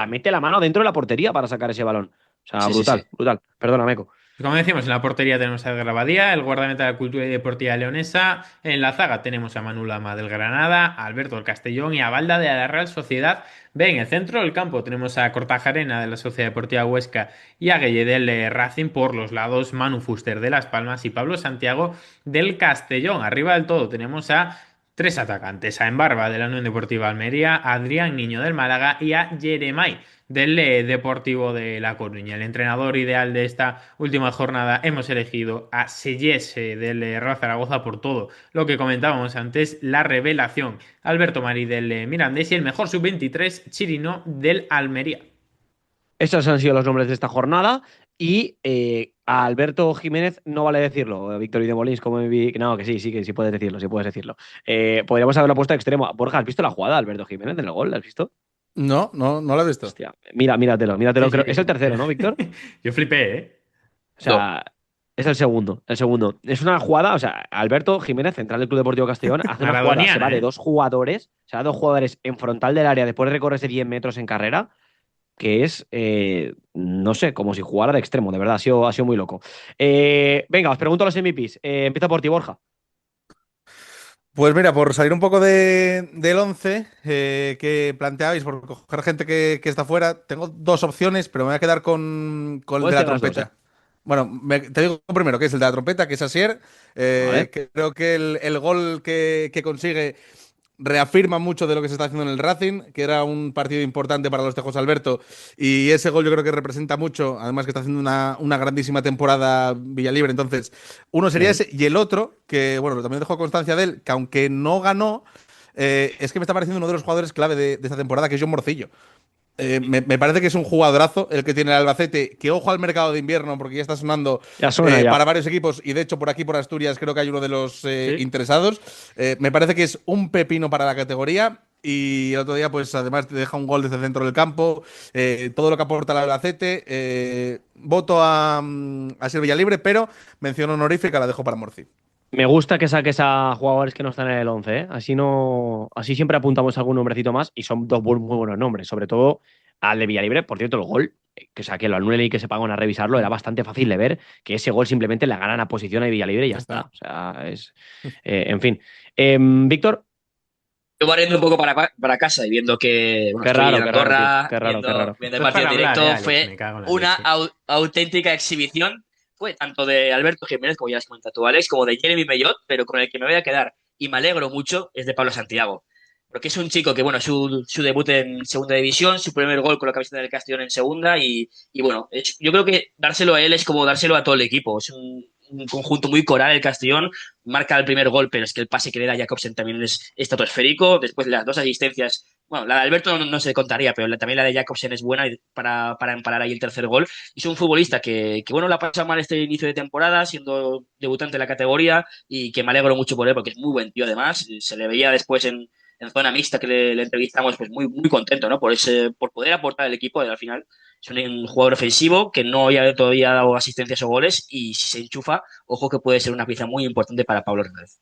Mete la mano dentro de la portería para sacar ese balón. O sea, Sí. brutal. Perdona, Meco. Como decíamos, en la portería tenemos a Edgar Badía, el guardameta de la Cultura y Deportiva Leonesa. En la zaga tenemos a Manu Lama del Granada, a Alberto del Castellón y a Balda de la Real Sociedad B. En el centro del campo tenemos a Cortajarena de la Sociedad Deportiva Huesca y a Gueye del Racing. Por los lados, Manu Fuster de Las Palmas y Pablo Santiago del Castellón. Arriba del todo tenemos a tres atacantes: a Embarba de la Unión Deportiva Almería, a Adrián Niño del Málaga y a Jeremai del Deportivo de La Coruña. El entrenador ideal de esta última jornada hemos elegido a Sellés del Real Zaragoza por todo lo que comentábamos antes, la revelación Alberto Mari del Mirandés y el mejor sub-23 Chirino del Almería. Estos han sido los nombres de esta jornada. Y a Alberto Jiménez no vale decirlo. Víctor y de Molins, como me vi. No, que sí puedes decirlo, sí puedes decirlo. Podríamos haberlo puesto a extremo. Borja, ¿has visto la jugada de Alberto Jiménez en el gol? ¿La has visto? No lo he visto. Hostia, míratelo. Sí, Creo. sí. Es el tercero, ¿no, Víctor? Yo flipé, ¿eh? O sea, es el segundo. Es una jugada, o sea, Alberto Jiménez, central del Club Deportivo Castellón, hace una jugada, se va de dos jugadores, en frontal del área después de recorrerse 10 metros en carrera, que es, no sé, como si jugara de extremo, de verdad, ha sido muy loco. Venga, os pregunto los MVPs. Empieza por ti, Borja. Pues mira, por salir un poco del 11 que planteabais, por coger gente que está fuera, tengo dos opciones, pero me voy a quedar con el de Puedes la tener las dos, trompeta. Bueno, te digo primero que es el de la trompeta, que es Asier. Vale. Creo que el gol que consigue reafirma mucho de lo que se está haciendo en el Racing, que era un partido importante para los Tejos Alberto, y ese gol yo creo que representa mucho, además que está haciendo una grandísima temporada Villalibre. Entonces, uno sería ese, y el otro, que bueno, también dejo constancia de él, que aunque no ganó, es que me está pareciendo uno de los jugadores clave de esta temporada, que es John Morcillo. Me parece que es un jugadorazo el que tiene el Albacete, que ojo al mercado de invierno, porque ya está sonando Ya suena, ya. para varios equipos, y de hecho por aquí, por Asturias, creo que hay uno de los Sí. interesados. Me parece que es un pepino para la categoría, y el otro día pues además te deja un gol desde el centro del campo, todo lo que aporta el Albacete. Voto a Sir Villalibre, pero mención honorífica la dejo para Morci. Me gusta que saques a jugadores que no están en el 11, ¿eh? Así siempre apuntamos algún nombrecito más y son dos muy buenos nombres, sobre todo al de Villalibre. Por cierto, el gol, que lo anulen y que se pagan a revisarlo, era bastante fácil de ver que ese gol simplemente le ganan a posición a Villalibre y ya está. O sea, en fin. Víctor, Yo barriendo un poco para casa y viendo que Qué estoy raro, en qué raro, Andorra, tío. Qué raro. viendo el No es partido para en directo, hablar, Alex, fue me cago en la una leche. auténtica exhibición. Fue tanto de Alberto Jiménez, como ya has comentado tú, Alex, como de Jeremy Mellot, pero con el que me voy a quedar y me alegro mucho es de Pablo Santiago. Porque es un chico que, bueno, su debut en segunda división, su primer gol con la camiseta del Castellón en segunda, y bueno, yo creo que dárselo a él es como dárselo a todo el equipo. Es un conjunto muy coral el Castellón, marca el primer gol, pero es que el pase que le da Jacobsen también es estratosférico. Después las dos asistencias, bueno, la de Alberto no se contaría, pero también la de Jacobsen es buena para emparar ahí el tercer gol. Y es un futbolista que bueno, la pasa mal este inicio de temporada, siendo debutante en la categoría, y que me alegro mucho por él, porque es muy buen tío además. Se le veía después en zona mixta que le entrevistamos, pues muy contento, ¿no? Por poder aportar al equipo. Al final es un jugador ofensivo que no había todavía dado asistencias o goles, y si se enchufa, ojo que puede ser una pieza muy importante para Pablo Hernández.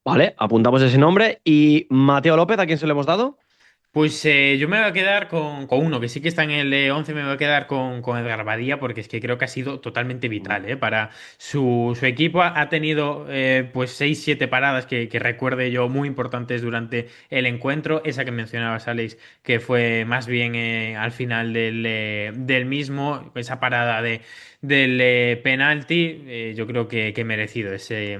vale, apuntamos ese nombre. ¿Y Mateo López, a quién se lo hemos dado? Pues yo me voy a quedar con uno, que sí que está en el 11, me voy a quedar con Edgar Badía, porque es que creo que ha sido totalmente vital para su equipo. Ha tenido pues 6-7 paradas que recuerde yo muy importantes durante el encuentro. Esa que mencionabas, Alex, que fue más bien al final del mismo, esa parada del penalti, yo creo que merecido ese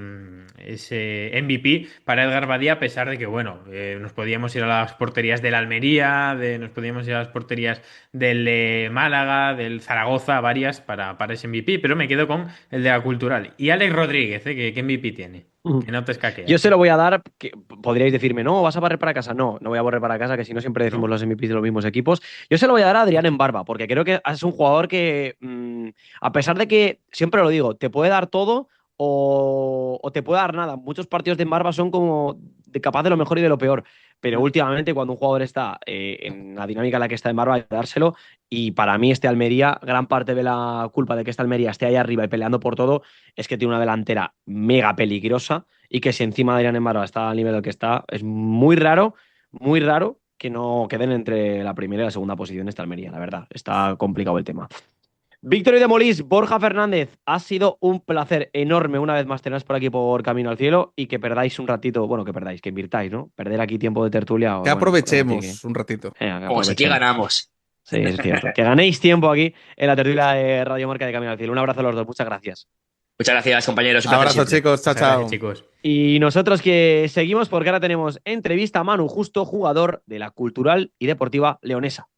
MVP para Edgar Badía, a pesar de que, bueno, nos podíamos ir a las porterías del Almería, nos podíamos ir a las porterías del Málaga, del Zaragoza, varias para ese MVP, pero me quedo con el de la Cultural. Y Alex Rodríguez, ¿qué MVP tiene? Que no te escaqueas. Yo se lo voy a dar, que podríais decirme, no, vas a barrer para casa. No voy a barrer para casa, que si no siempre decimos ¿No? los MVPs de los mismos equipos. Yo se lo voy a dar a Adrián Embarba, porque creo que es un jugador que, a pesar de que, siempre lo digo, te puede dar todo o te puede dar nada. Muchos partidos de Embarba son como capaz de lo mejor y de lo peor. Pero últimamente, cuando un jugador está en la dinámica en la que está en Barba, hay que dárselo. Y para mí, este Almería, gran parte de la culpa de que este Almería esté ahí arriba y peleando por todo, es que tiene una delantera mega peligrosa y que si encima Adrián Embarba está al nivel del que está, es muy raro que no queden entre la primera y la segunda posición esta Almería, la verdad. Está complicado el tema. Victoria de Molís, Borja Fernández, ha sido un placer enorme una vez más teneros por aquí por Camino al Cielo y que perdáis un ratito, bueno, que invirtáis, ¿no? Perder aquí tiempo de tertulia. Que bueno, aprovechemos un ratito. Como si aquí ganamos. Sí, es cierto. Que ganéis tiempo aquí en la tertulia de Radio Marca de Camino al Cielo. Un abrazo a los dos, muchas gracias. Muchas gracias, compañeros. Un Abrazo, placer siempre. chicos. Chao, Muchas chao. gracias, chicos. Y nosotros que seguimos porque ahora tenemos entrevista a Manu Justo, jugador de la Cultural y Deportiva Leonesa.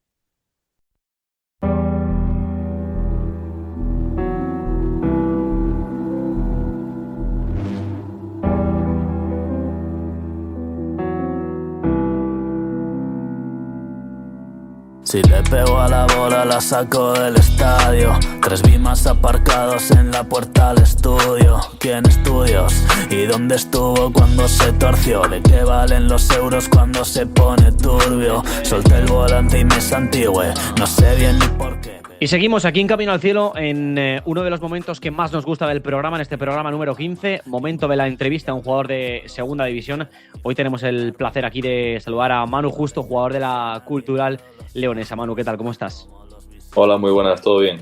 Si le pego a la bola la saco del estadio. 3 bimas aparcados en la puerta al estudio. ¿Quién estudios? ¿Y dónde estuvo cuando se torció? ¿De qué valen los euros cuando se pone turbio? Solté el volante y me santigüe. No sé bien ni por qué. Y seguimos aquí en Camino al Cielo en uno de los momentos que más nos gusta del programa, en este programa número 15, momento de la entrevista a un jugador de segunda división. Hoy tenemos el placer aquí de saludar a Manu Justo, jugador de la Cultural Leonesa. Manu, ¿qué tal? ¿Cómo estás? Hola, muy buenas, ¿todo bien?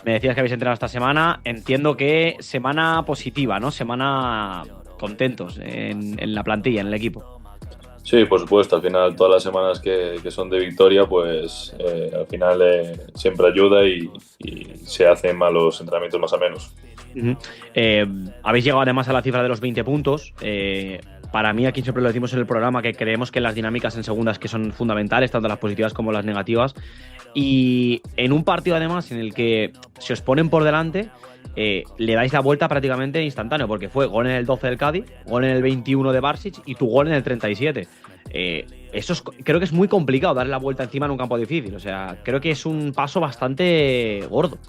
Me decías que habéis entrenado esta semana. Entiendo que semana positiva, ¿no? Semana contentos en la plantilla, en el equipo. Sí, por supuesto, al final todas las semanas que son de victoria, pues al final siempre ayuda y se hacen más los entrenamientos más a menos. Habéis llegado además a la cifra de los 20 puntos. Para mí, aquí siempre lo decimos en el programa, que creemos que las dinámicas en segundas que son fundamentales, tanto las positivas como las negativas. Y en un partido además en el que se os ponen por delante, le dais la vuelta prácticamente instantáneo, porque fue gol en el 12 del Cádiz, gol en el 21 de Barsic y tu gol en el 37. Creo que es muy complicado darle la vuelta encima en un campo difícil. O sea, creo que es un paso bastante gordo.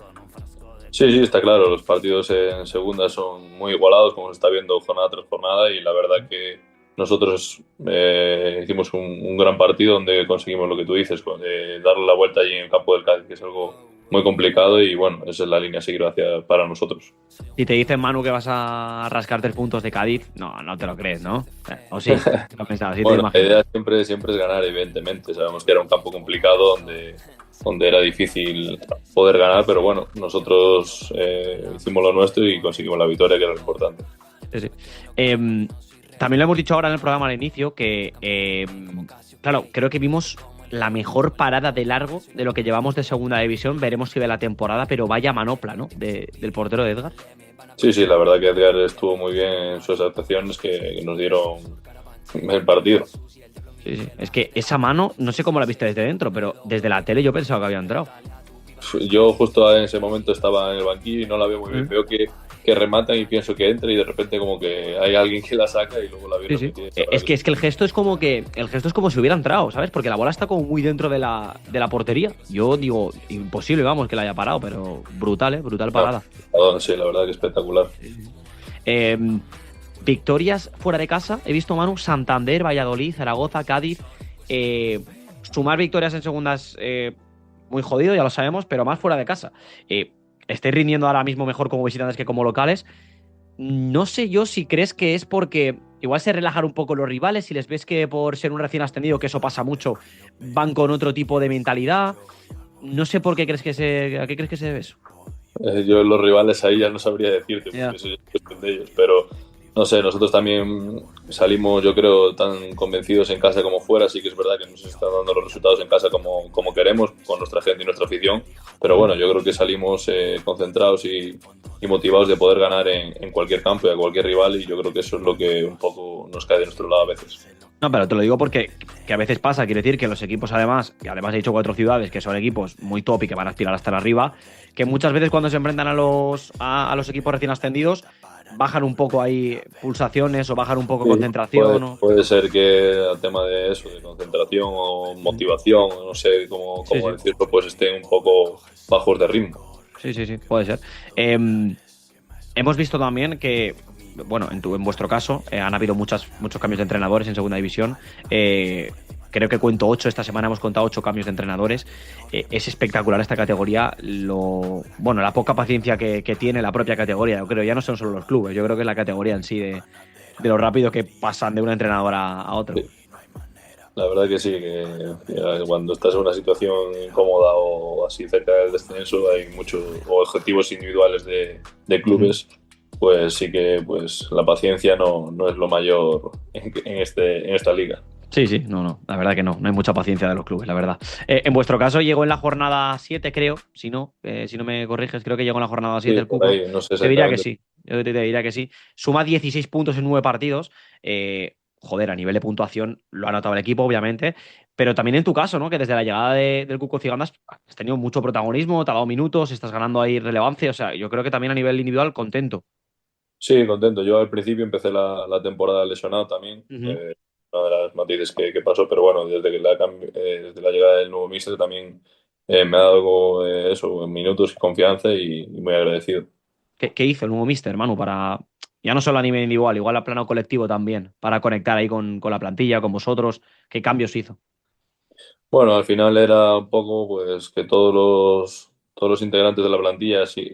Sí, está claro, los partidos en segunda son muy igualados, como se está viendo jornada tras jornada, y la verdad que nosotros hicimos un gran partido donde conseguimos lo que tú dices, darle la vuelta allí en el campo del Cádiz, que es algo muy complicado y bueno, esa es la línea a seguir para nosotros. Si te dicen, Manu, que vas a rascar 3 puntos de Cádiz, no te lo crees, ¿no? ¿O sí? ¿Lo pensabas? ¿Sí bueno, la idea siempre es ganar, evidentemente. Sabemos que era un campo complicado donde era difícil poder ganar, pero bueno, nosotros hicimos lo nuestro y conseguimos la victoria, que era lo importante. Sí. También lo hemos dicho ahora en el programa al inicio, que claro, creo que vimos la mejor parada de largo de lo que llevamos de segunda división. Veremos si de la temporada, pero vaya manopla, ¿no? Del portero de Edgar. Sí, la verdad que Edgar estuvo muy bien en sus actuaciones que nos dieron el partido. Sí. Es que esa mano, no sé cómo la viste desde dentro, pero desde la tele yo pensaba que había entrado. Yo justo en ese momento estaba en el banquillo y no la veo muy bien. Veo que rematan y pienso que entra y de repente como que hay alguien que la saca y luego la veo. Sí. Es que el gesto es como si hubiera entrado, ¿sabes? Porque la bola está como muy dentro de la portería. Yo digo, imposible, vamos, que la haya parado, pero brutal, brutal parada. Sí, la verdad que espectacular. Victorias fuera de casa, he visto, Manu, Santander, Valladolid, Zaragoza, Cádiz. Sumar victorias en segundas, muy jodido, ya lo sabemos, pero más fuera de casa. Estáis rindiendo ahora mismo mejor como visitantes que como locales. No sé yo si crees que es porque igual se relajan un poco los rivales, si les ves que por ser un recién ascendido, que eso pasa mucho, van con otro tipo de mentalidad. No sé por qué crees ¿a qué crees que se debe eso? Yo los rivales ahí ya no sabría decirte, porque eso es cuestión de ellos, pero no sé, nosotros también salimos, yo creo, tan convencidos en casa como fuera. Sí que es verdad que nos están dando los resultados en casa como queremos, con nuestra gente y nuestra afición, pero bueno, yo creo que salimos concentrados y motivados de poder ganar en cualquier campo y a cualquier rival, y yo creo que eso es lo que un poco nos cae de nuestro lado a veces. No, pero te lo digo porque que a veces pasa, quiere decir que los equipos además he dicho 4 ciudades que son equipos muy top y que van a aspirar hasta arriba, que muchas veces cuando se enfrentan a los equipos recién ascendidos bajan un poco ahí pulsaciones o bajan un poco concentración. Puede ser que el tema de eso, de concentración o motivación, no sé cómo decirlo, pues estén un poco bajos de ritmo. Sí, puede ser. Hemos visto también que bueno, en vuestro caso, han habido muchos cambios de entrenadores en segunda división. Creo que cuento 8 esta semana, hemos contado 8 cambios de entrenadores. Es espectacular esta categoría, la poca paciencia que tiene la propia categoría. Yo creo ya no son solo los clubes, yo creo que es la categoría en sí de lo rápido que pasan de un entrenador a otro. Sí. La verdad que sí, que cuando estás en una situación incómoda o así cerca del descenso, hay muchos objetivos individuales de clubes, pues sí que pues la paciencia no es lo mayor en esta liga. Sí, no, la verdad que no hay mucha paciencia de los clubes, la verdad. En vuestro caso llegó en la jornada 7, creo, si no me corriges, creo que llegó en la jornada 7 el Cuco. Ahí, no sé, te diría que sí, yo te diría que sí. Suma 16 puntos en 9 partidos. A nivel de puntuación lo ha notado el equipo, obviamente, pero también en tu caso, ¿no? Que desde la llegada del Cuco Cigandas has tenido mucho protagonismo, te ha dado minutos, estás ganando ahí relevancia, o sea, yo creo que también a nivel individual contento. Sí, contento. Yo al principio empecé la temporada lesionado también, Uh-huh. una de las matices que pasó, pero bueno, desde la llegada del nuevo míster también me ha dado minutos y confianza y muy agradecido. ¿Qué hizo el nuevo míster, Manu, para, ya no solo a nivel individual, igual a plano colectivo también, para conectar ahí con la plantilla, con vosotros? ¿Qué cambios hizo? Bueno, al final era un poco pues que todos los integrantes de la plantilla, sí,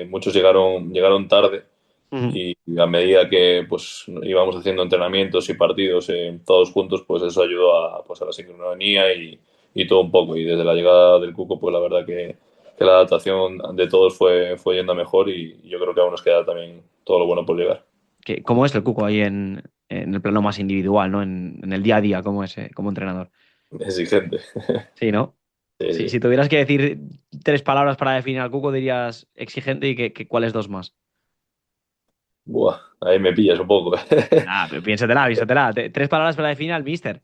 muchos llegaron tarde Uh-huh. y a medida que pues íbamos haciendo entrenamientos y partidos todos juntos, pues eso ayudó a la sincronía y todo un poco. Y desde la llegada del Cuco, pues la verdad que la adaptación de todos fue yendo a mejor y yo creo que aún nos queda también todo lo bueno por llegar. ¿Cómo es el Cuco ahí en el plano más individual, ¿no? En el día a día, ¿cómo es como entrenador? Exigente. Sí, ¿no? Sí. Si tuvieras que decir 3 palabras para definir al Cuco, dirías exigente y ¿cuáles 2 más? Buah, ahí me pillas un poco. Pero piénsatela. 3 palabras para definir al míster.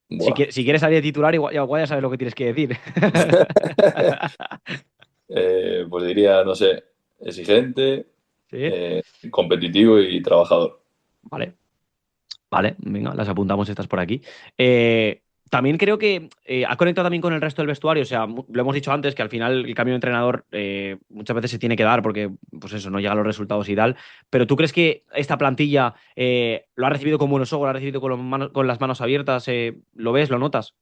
Si, Buah. si quieres salir de titular, igual ya sabes lo que tienes que decir. Pues diría, no sé, exigente, ¿Sí? competitivo y trabajador. Vale, venga, las apuntamos estas por aquí. También creo que ha conectado también con el resto del vestuario. O sea, lo hemos dicho antes, que al final el cambio de entrenador muchas veces se tiene que dar porque, pues eso, no llegan los resultados y tal. Pero ¿tú crees que esta plantilla lo ha recibido con buenos ojos, lo ha recibido con las manos abiertas? ¿Lo ves, lo notas?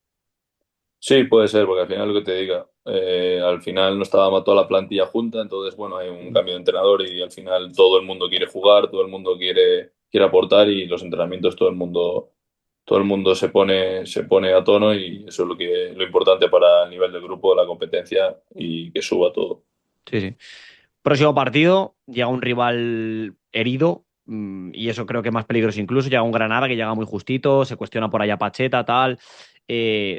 Sí, puede ser, porque al final lo que te diga, al final no estaba toda la plantilla junta, entonces bueno, hay un cambio de entrenador y al final todo el mundo quiere jugar, todo el mundo quiere aportar y los entrenamientos todo el mundo se pone a tono y eso es lo importante para el nivel del grupo, la competencia y que suba todo. Sí. Próximo partido, llega un rival herido, y eso creo que es más peligroso incluso. Llega un Granada que llega muy justito, se cuestiona por allá Pacheta, tal.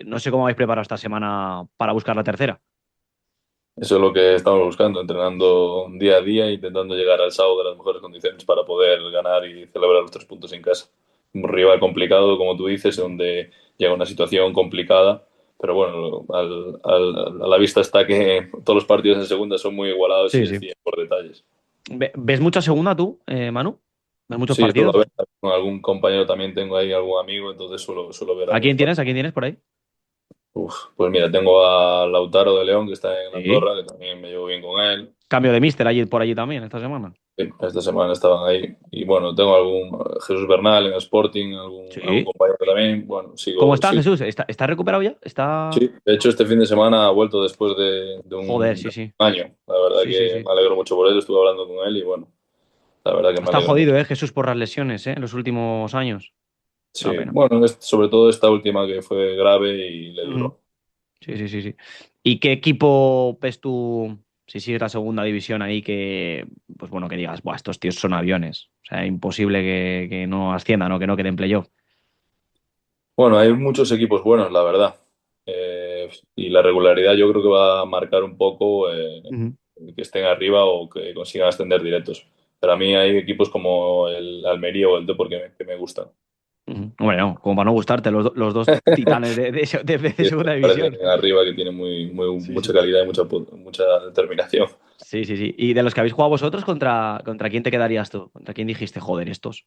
No sé cómo habéis preparado esta semana para buscar la tercera. Eso es lo que estamos buscando, entrenando día a día, intentando llegar al sábado de las mejores condiciones para poder ganar y celebrar los 3 puntos en casa. Un rival complicado, como tú dices, donde llega una situación complicada, pero bueno, a la vista está que todos los partidos en segunda son muy igualados y Sí. deciden por detalles. ¿Ves mucha segunda tú, Manu? ¿Ves muchos Sí, suelo partidos? ver con algún compañero también, tengo ahí algún amigo, entonces suelo ver ¿A quién algunos tienes? ¿A quién tienes por ahí? Pues mira, tengo a Lautaro de León, que está en Sí. Andorra, que también me llevo bien con él. Cambio de míster allí, por allí también esta semana. Sí, esta semana estaban ahí. Y bueno, tengo algún Jesús Bernal en el Sporting, algún Sí. compañero también. Bueno, ¿Cómo está, sigo. Jesús? ¿Está recuperado ya? ¿Está...? Sí, de hecho, este fin de semana ha vuelto después de Joder, sí. un año. La verdad Sí. me alegro mucho por él. Estuve hablando con él y bueno, la verdad que me Está alegro jodido, mucho. Jesús, por las lesiones, en los últimos años. Sí, Una pena. bueno, sobre todo esta última que fue grave y le Ujú. duró. Sí. ¿Y qué equipo ves tú, si sigues la segunda división ahí, que, pues bueno, que digas, buah, estos tíos son aviones? O sea, imposible que no asciendan o que no queden playoff. Bueno, hay muchos equipos buenos, la verdad. Y la regularidad yo creo que va a marcar un poco Ujú. que estén arriba o que consigan ascender directos. Pero a mí hay equipos como el Almería o el Depor que me gustan. Hombre, no, como para no gustarte, los dos titanes de Y segunda parece división. que arriba que tienen mucha Sí. calidad y mucha determinación. Sí. ¿Y de los que habéis jugado vosotros, contra quién te quedarías tú? ¿Contra quién dijiste, joder, estos?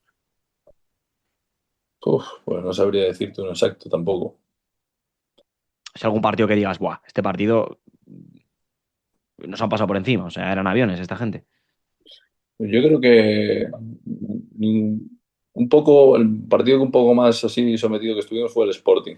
Pues no sabría decirte uno exacto tampoco. Si algún partido que digas, buah, este partido nos han pasado por encima, o sea, eran aviones esta gente. Yo creo que un poco, el partido que un poco más así sometido que estuvimos fue el Sporting.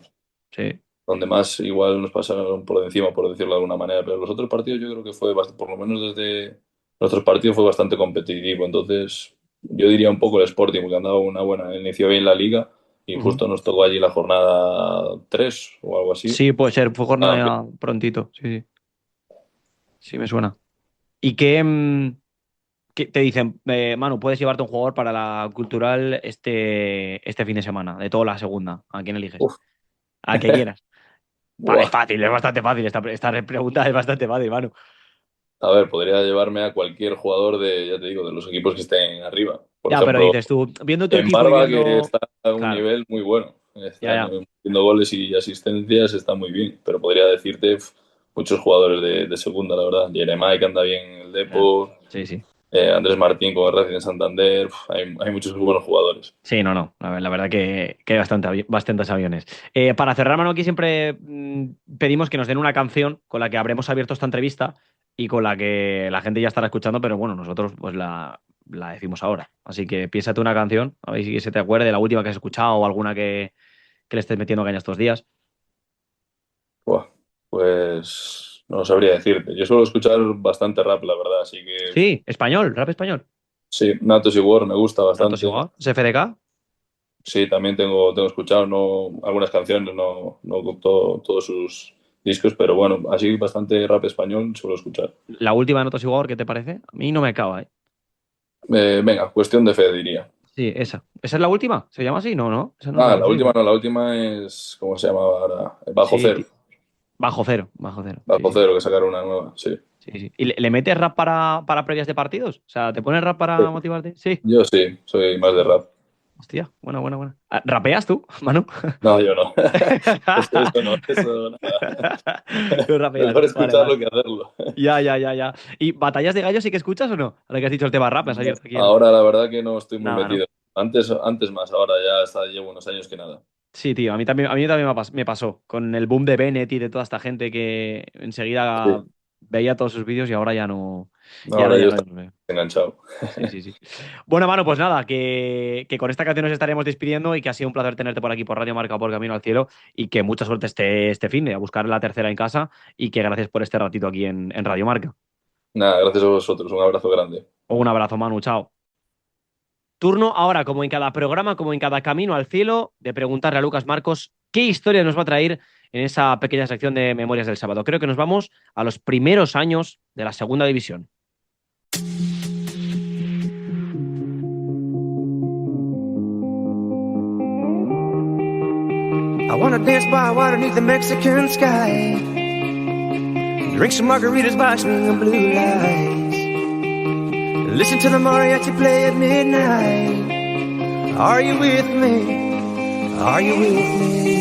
Sí. Donde más igual nos pasaron por encima, por decirlo de alguna manera. Pero los otros partidos yo creo que fue, por lo menos desde nuestros partidos, fue bastante competitivo. Entonces, yo diría un poco el Sporting, porque han dado una buena, inició bien la liga y justo nos tocó allí la jornada 3 o algo así. Sí, puede ser, fue jornada prontito. Sí. Sí, me suena. ¿Y qué te dicen, Manu, puedes llevarte un jugador para la cultural este fin de semana, de toda la segunda? ¿A quién eliges? Uf. A que quieras. Vale, Buah. es fácil, es bastante fácil. Esta pregunta es bastante fácil, Manu. A ver, podría llevarme a cualquier jugador ya te digo, de los equipos que estén arriba. Por Ya, ejemplo, pero dices tú, viendo tu en equipo Barba, y viendo... que está a un Claro. nivel muy bueno. Está Ya. haciendo goles y asistencias, está muy bien. Pero podría decirte muchos jugadores de segunda, la verdad. Jeremai, que anda bien en el Depor. Sí. Andrés Martín con el Racing de Santander. Hay muchos buenos jugadores. Sí, no. La verdad que hay bastantes aviones. Para cerrar, Manu, aquí siempre pedimos que nos den una canción con la que habremos abierto esta entrevista y con la que la gente ya estará escuchando, pero bueno, nosotros pues la decimos ahora. Así que piénsate una canción, a ver si se te acuerde de la última que has escuchado o alguna que le estés metiendo caña estos días. Buah, pues no sabría decirte. Yo suelo escuchar bastante rap, la verdad, así que... Sí, rap español. Sí, Natos y War me gusta bastante. Natos igual, CFDK. Sí, también tengo escuchado algunas canciones, no todos sus discos, pero bueno, así bastante rap español suelo escuchar. La última de Natos y War, ¿qué te parece? A mí no me acaba, ¿eh? Venga, Cuestión de Fe, diría. Sí, esa. ¿Esa es la última? ¿Se llama así? No. Esa no es La última no, la última es, ¿cómo se llamaba ahora? Bajo Cero. Bajo cero. Bajo Sí. Cero, que sacaron una nueva, sí. Sí. ¿Y le metes rap para previas de partidos? O sea, ¿te pones rap para motivarte? Sí. Yo sí, soy más de rap. Hostia, buena. ¿Rapeas tú, Manu? No, yo no. eso nada. Tú rapeas. Mejor escucharlo Vale. que hacerlo. Ya. ¿Y batallas de gallos sí que escuchas o no? Ahora que has dicho el tema rap, has salido aquí. Ahora la verdad que no estoy muy Nada, metido. Antes más, ahora ya llevo unos años que nada. Sí, tío, a mí también me pasó. Con el boom de Bennett y de toda esta gente que enseguida Sí. veía todos sus vídeos y ahora ya no. Ahora yo no estoy los veo. enganchado. Sí. Bueno, Manu, pues nada, que con esta canción nos estaremos despidiendo y que ha sido un placer tenerte por aquí por Radio Marca, por Camino al Cielo, y que mucha suerte este fin de a buscar la tercera en casa y que gracias por este ratito aquí en Radio Marca. Nada, gracias a vosotros. Un abrazo grande. Un abrazo, Manu, chao. Turno ahora, como en cada programa, como en cada Camino al Cielo, de preguntarle a Lucas Marcos qué historia nos va a traer en esa pequeña sección de Memorias del Sábado. Creo que nos vamos a los primeros años de la Segunda División. I wanna dance by water beneath the Mexican sky. Drink some margaritas by swinging blue lights. Listen to the mariachi play at midnight. Are you with me? Are you with me?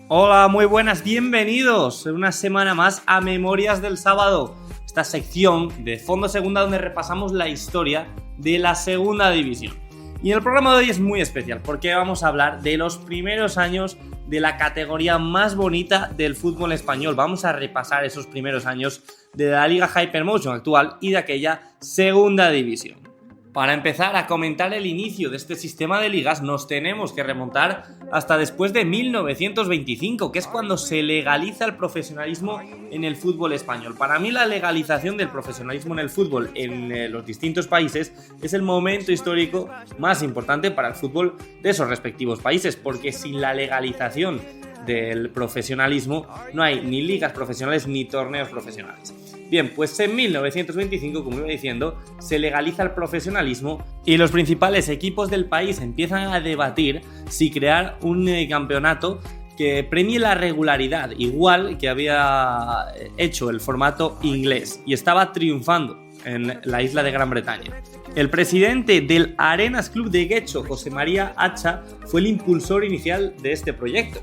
Hola, muy buenas, bienvenidos una semana más a Memorias del Sábado, esta sección de Fondo Segunda donde repasamos la historia de la Segunda División. Y el programa de hoy es muy especial porque vamos a hablar de los primeros años de la categoría más bonita del fútbol español. Vamos a repasar esos primeros años de la Liga Hypermotion actual y de aquella Segunda División. Para empezar a comentar el inicio de este sistema de ligas nos tenemos que remontar hasta después de 1925, que es cuando se legaliza el profesionalismo en el fútbol español. Para mí la legalización del profesionalismo en el fútbol en los distintos países es el momento histórico más importante para el fútbol de esos respectivos países, porque sin la legalización del profesionalismo no hay ni ligas profesionales ni torneos profesionales. Bien, pues en 1925, como iba diciendo, se legaliza el profesionalismo y los principales equipos del país empiezan a debatir si crear un campeonato que premie la regularidad, igual que había hecho el formato inglés y estaba triunfando en la isla de Gran Bretaña. El presidente del Arenas Club de Guecho, José María Hacha, fue el impulsor inicial de este proyecto.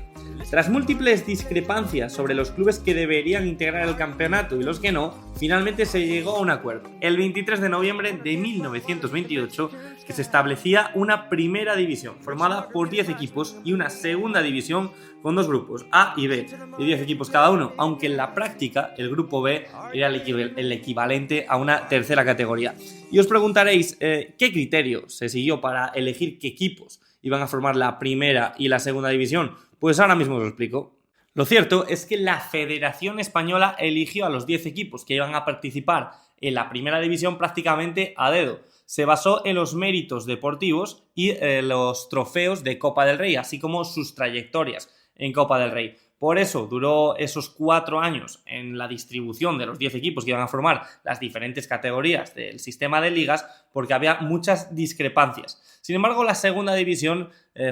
Tras múltiples discrepancias sobre los clubes que deberían integrar el campeonato y los que no, finalmente se llegó a un acuerdo. El 23 de noviembre de 1928, que se establecía una primera división formada por 10 equipos y una segunda división con 2 grupos, A y B, de 10 equipos cada uno, aunque en la práctica el grupo B era el equivalente a una tercera categoría. Y os preguntaréis, ¿qué criterio se siguió para elegir qué equipos iban a formar la primera y la segunda división? Pues ahora mismo os lo explico. Lo cierto es que la Federación Española eligió a los 10 equipos que iban a participar en la primera división prácticamente a dedo. Se basó en los méritos deportivos y los trofeos de Copa del Rey, así como sus trayectorias en Copa del Rey. Por eso duró esos 4 años en la distribución de los 10 equipos que iban a formar las diferentes categorías del sistema de ligas, porque había muchas discrepancias. Sin embargo, la segunda división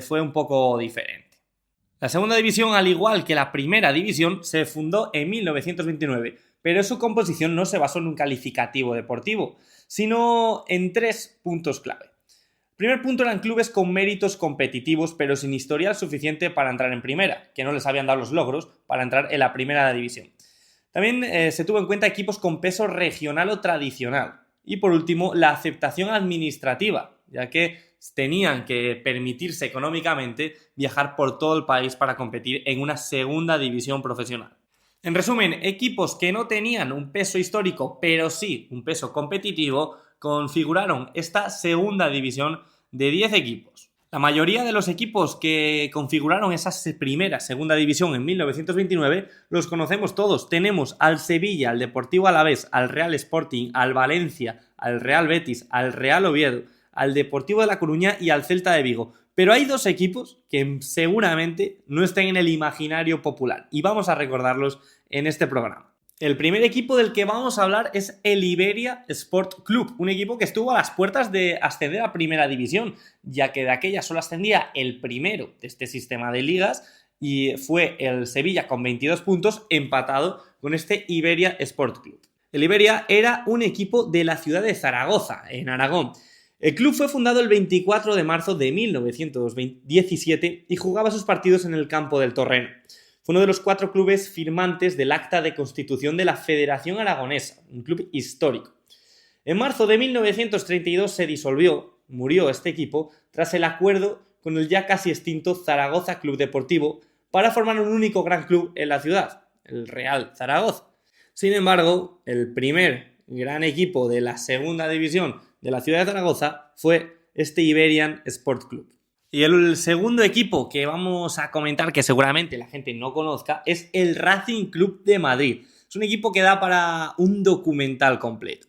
fue un poco diferente. La segunda división, al igual que la primera división, se fundó en 1929, pero su composición no se basó en un calificativo deportivo, sino en 3 puntos clave. El primer punto eran clubes con méritos competitivos, pero sin historial suficiente para entrar en primera, que no les habían dado los logros para entrar en la primera división. También se tuvo en cuenta equipos con peso regional o tradicional. Y por último, la aceptación administrativa, ya que tenían que permitirse económicamente viajar por todo el país para competir en una segunda división profesional. En resumen, equipos que no tenían un peso histórico, pero sí un peso competitivo, configuraron esta segunda división de 10 equipos. La mayoría de los equipos que configuraron esa segunda división en 1929 los conocemos todos. Tenemos al Sevilla, al Deportivo Alavés, al Real Sporting, al Valencia, al Real Betis, al Real Oviedo, al Deportivo de La Coruña y al Celta de Vigo. Pero hay 2 equipos que seguramente no estén en el imaginario popular y vamos a recordarlos en este programa. El primer equipo del que vamos a hablar es el Iberia Sport Club, un equipo que estuvo a las puertas de ascender a primera división, ya que de aquella solo ascendía el primero de este sistema de ligas y fue el Sevilla con 22 puntos empatado con este Iberia Sport Club. El Iberia era un equipo de la ciudad de Zaragoza, en Aragón. El club fue fundado el 24 de marzo de 1917 y jugaba sus partidos en el campo del Torreno. Fue uno de los 4 clubes firmantes del Acta de Constitución de la Federación Aragonesa, un club histórico. En marzo de 1932 se murió este equipo tras el acuerdo con el ya casi extinto Zaragoza Club Deportivo para formar un único gran club en la ciudad, el Real Zaragoza. Sin embargo, el primer gran equipo de la segunda división de la ciudad de Zaragoza fue este Iberian Sport Club. Y el segundo equipo que vamos a comentar, que seguramente la gente no conozca, es el Racing Club de Madrid. Es un equipo que da para un documental completo.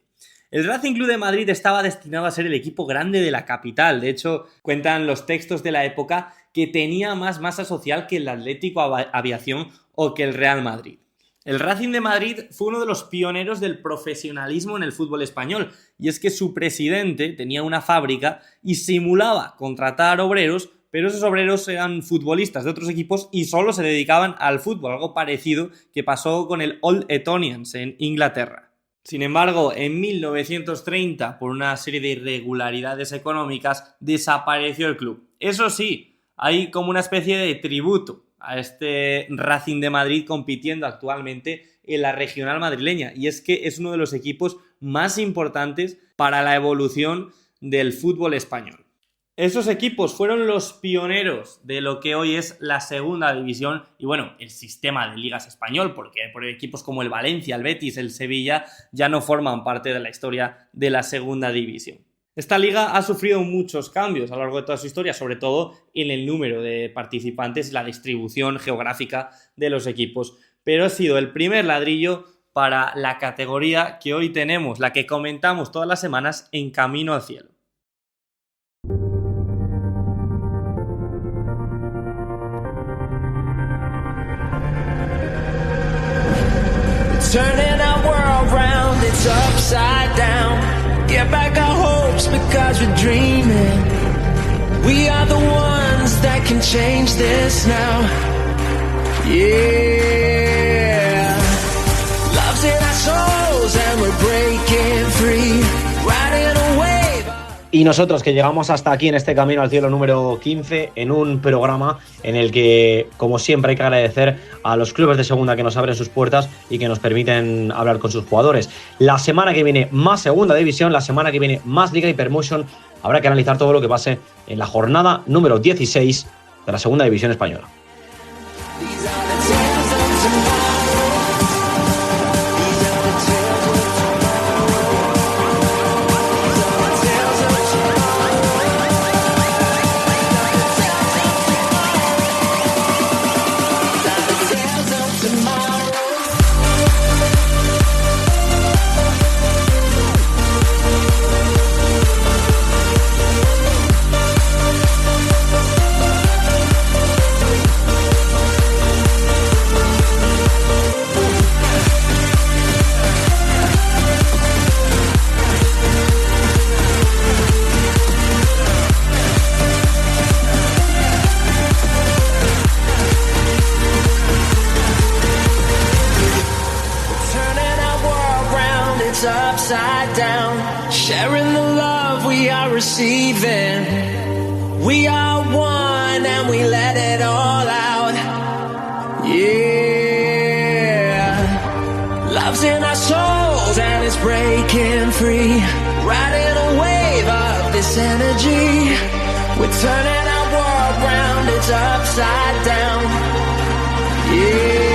El Racing Club de Madrid estaba destinado a ser el equipo grande de la capital. De hecho, cuentan los textos de la época que tenía más masa social que el Atlético Aviación o que el Real Madrid. El Racing de Madrid fue uno de los pioneros del profesionalismo en el fútbol español, y es que su presidente tenía una fábrica y simulaba contratar obreros, pero esos obreros eran futbolistas de otros equipos y solo se dedicaban al fútbol, algo parecido que pasó con el Old Etonians en Inglaterra. Sin embargo, en 1930, por una serie de irregularidades económicas, desapareció el club. Eso sí, hay como una especie de tributo a este Racing de Madrid compitiendo actualmente en la regional madrileña, y es que es uno de los equipos más importantes para la evolución del fútbol español. Esos equipos fueron los pioneros de lo que hoy es la segunda división y bueno, el sistema de ligas español, porque por equipos como el Valencia, el Betis, el Sevilla ya no forman parte de la historia de la segunda división. Esta liga ha sufrido muchos cambios a lo largo de toda su historia, sobre todo en el número de participantes y la distribución geográfica de los equipos, pero ha sido el primer ladrillo para la categoría que hoy tenemos, la que comentamos todas las semanas en Camino al Cielo. Turning our world round, it's upside down. Get back our hopes because we're dreaming. We are the ones that can change this now. Yeah. Love's in our souls and we're breaking free. Riding a wave. Y nosotros que llegamos hasta aquí en este Camino al Cielo número 15, en un programa en el que, como siempre, hay que agradecer a los clubes de segunda que nos abren sus puertas y que nos permiten hablar con sus jugadores. La semana que viene más segunda división, la semana que viene más Liga Hypermotion. Habrá que analizar todo lo que pase en la jornada número 16 de la segunda división española. Upside down, sharing the love we are receiving. We are one and we let it all out. Yeah, love's in our souls and it's breaking free. Riding a wave of this energy. We're turning our world round, it's upside down. Yeah.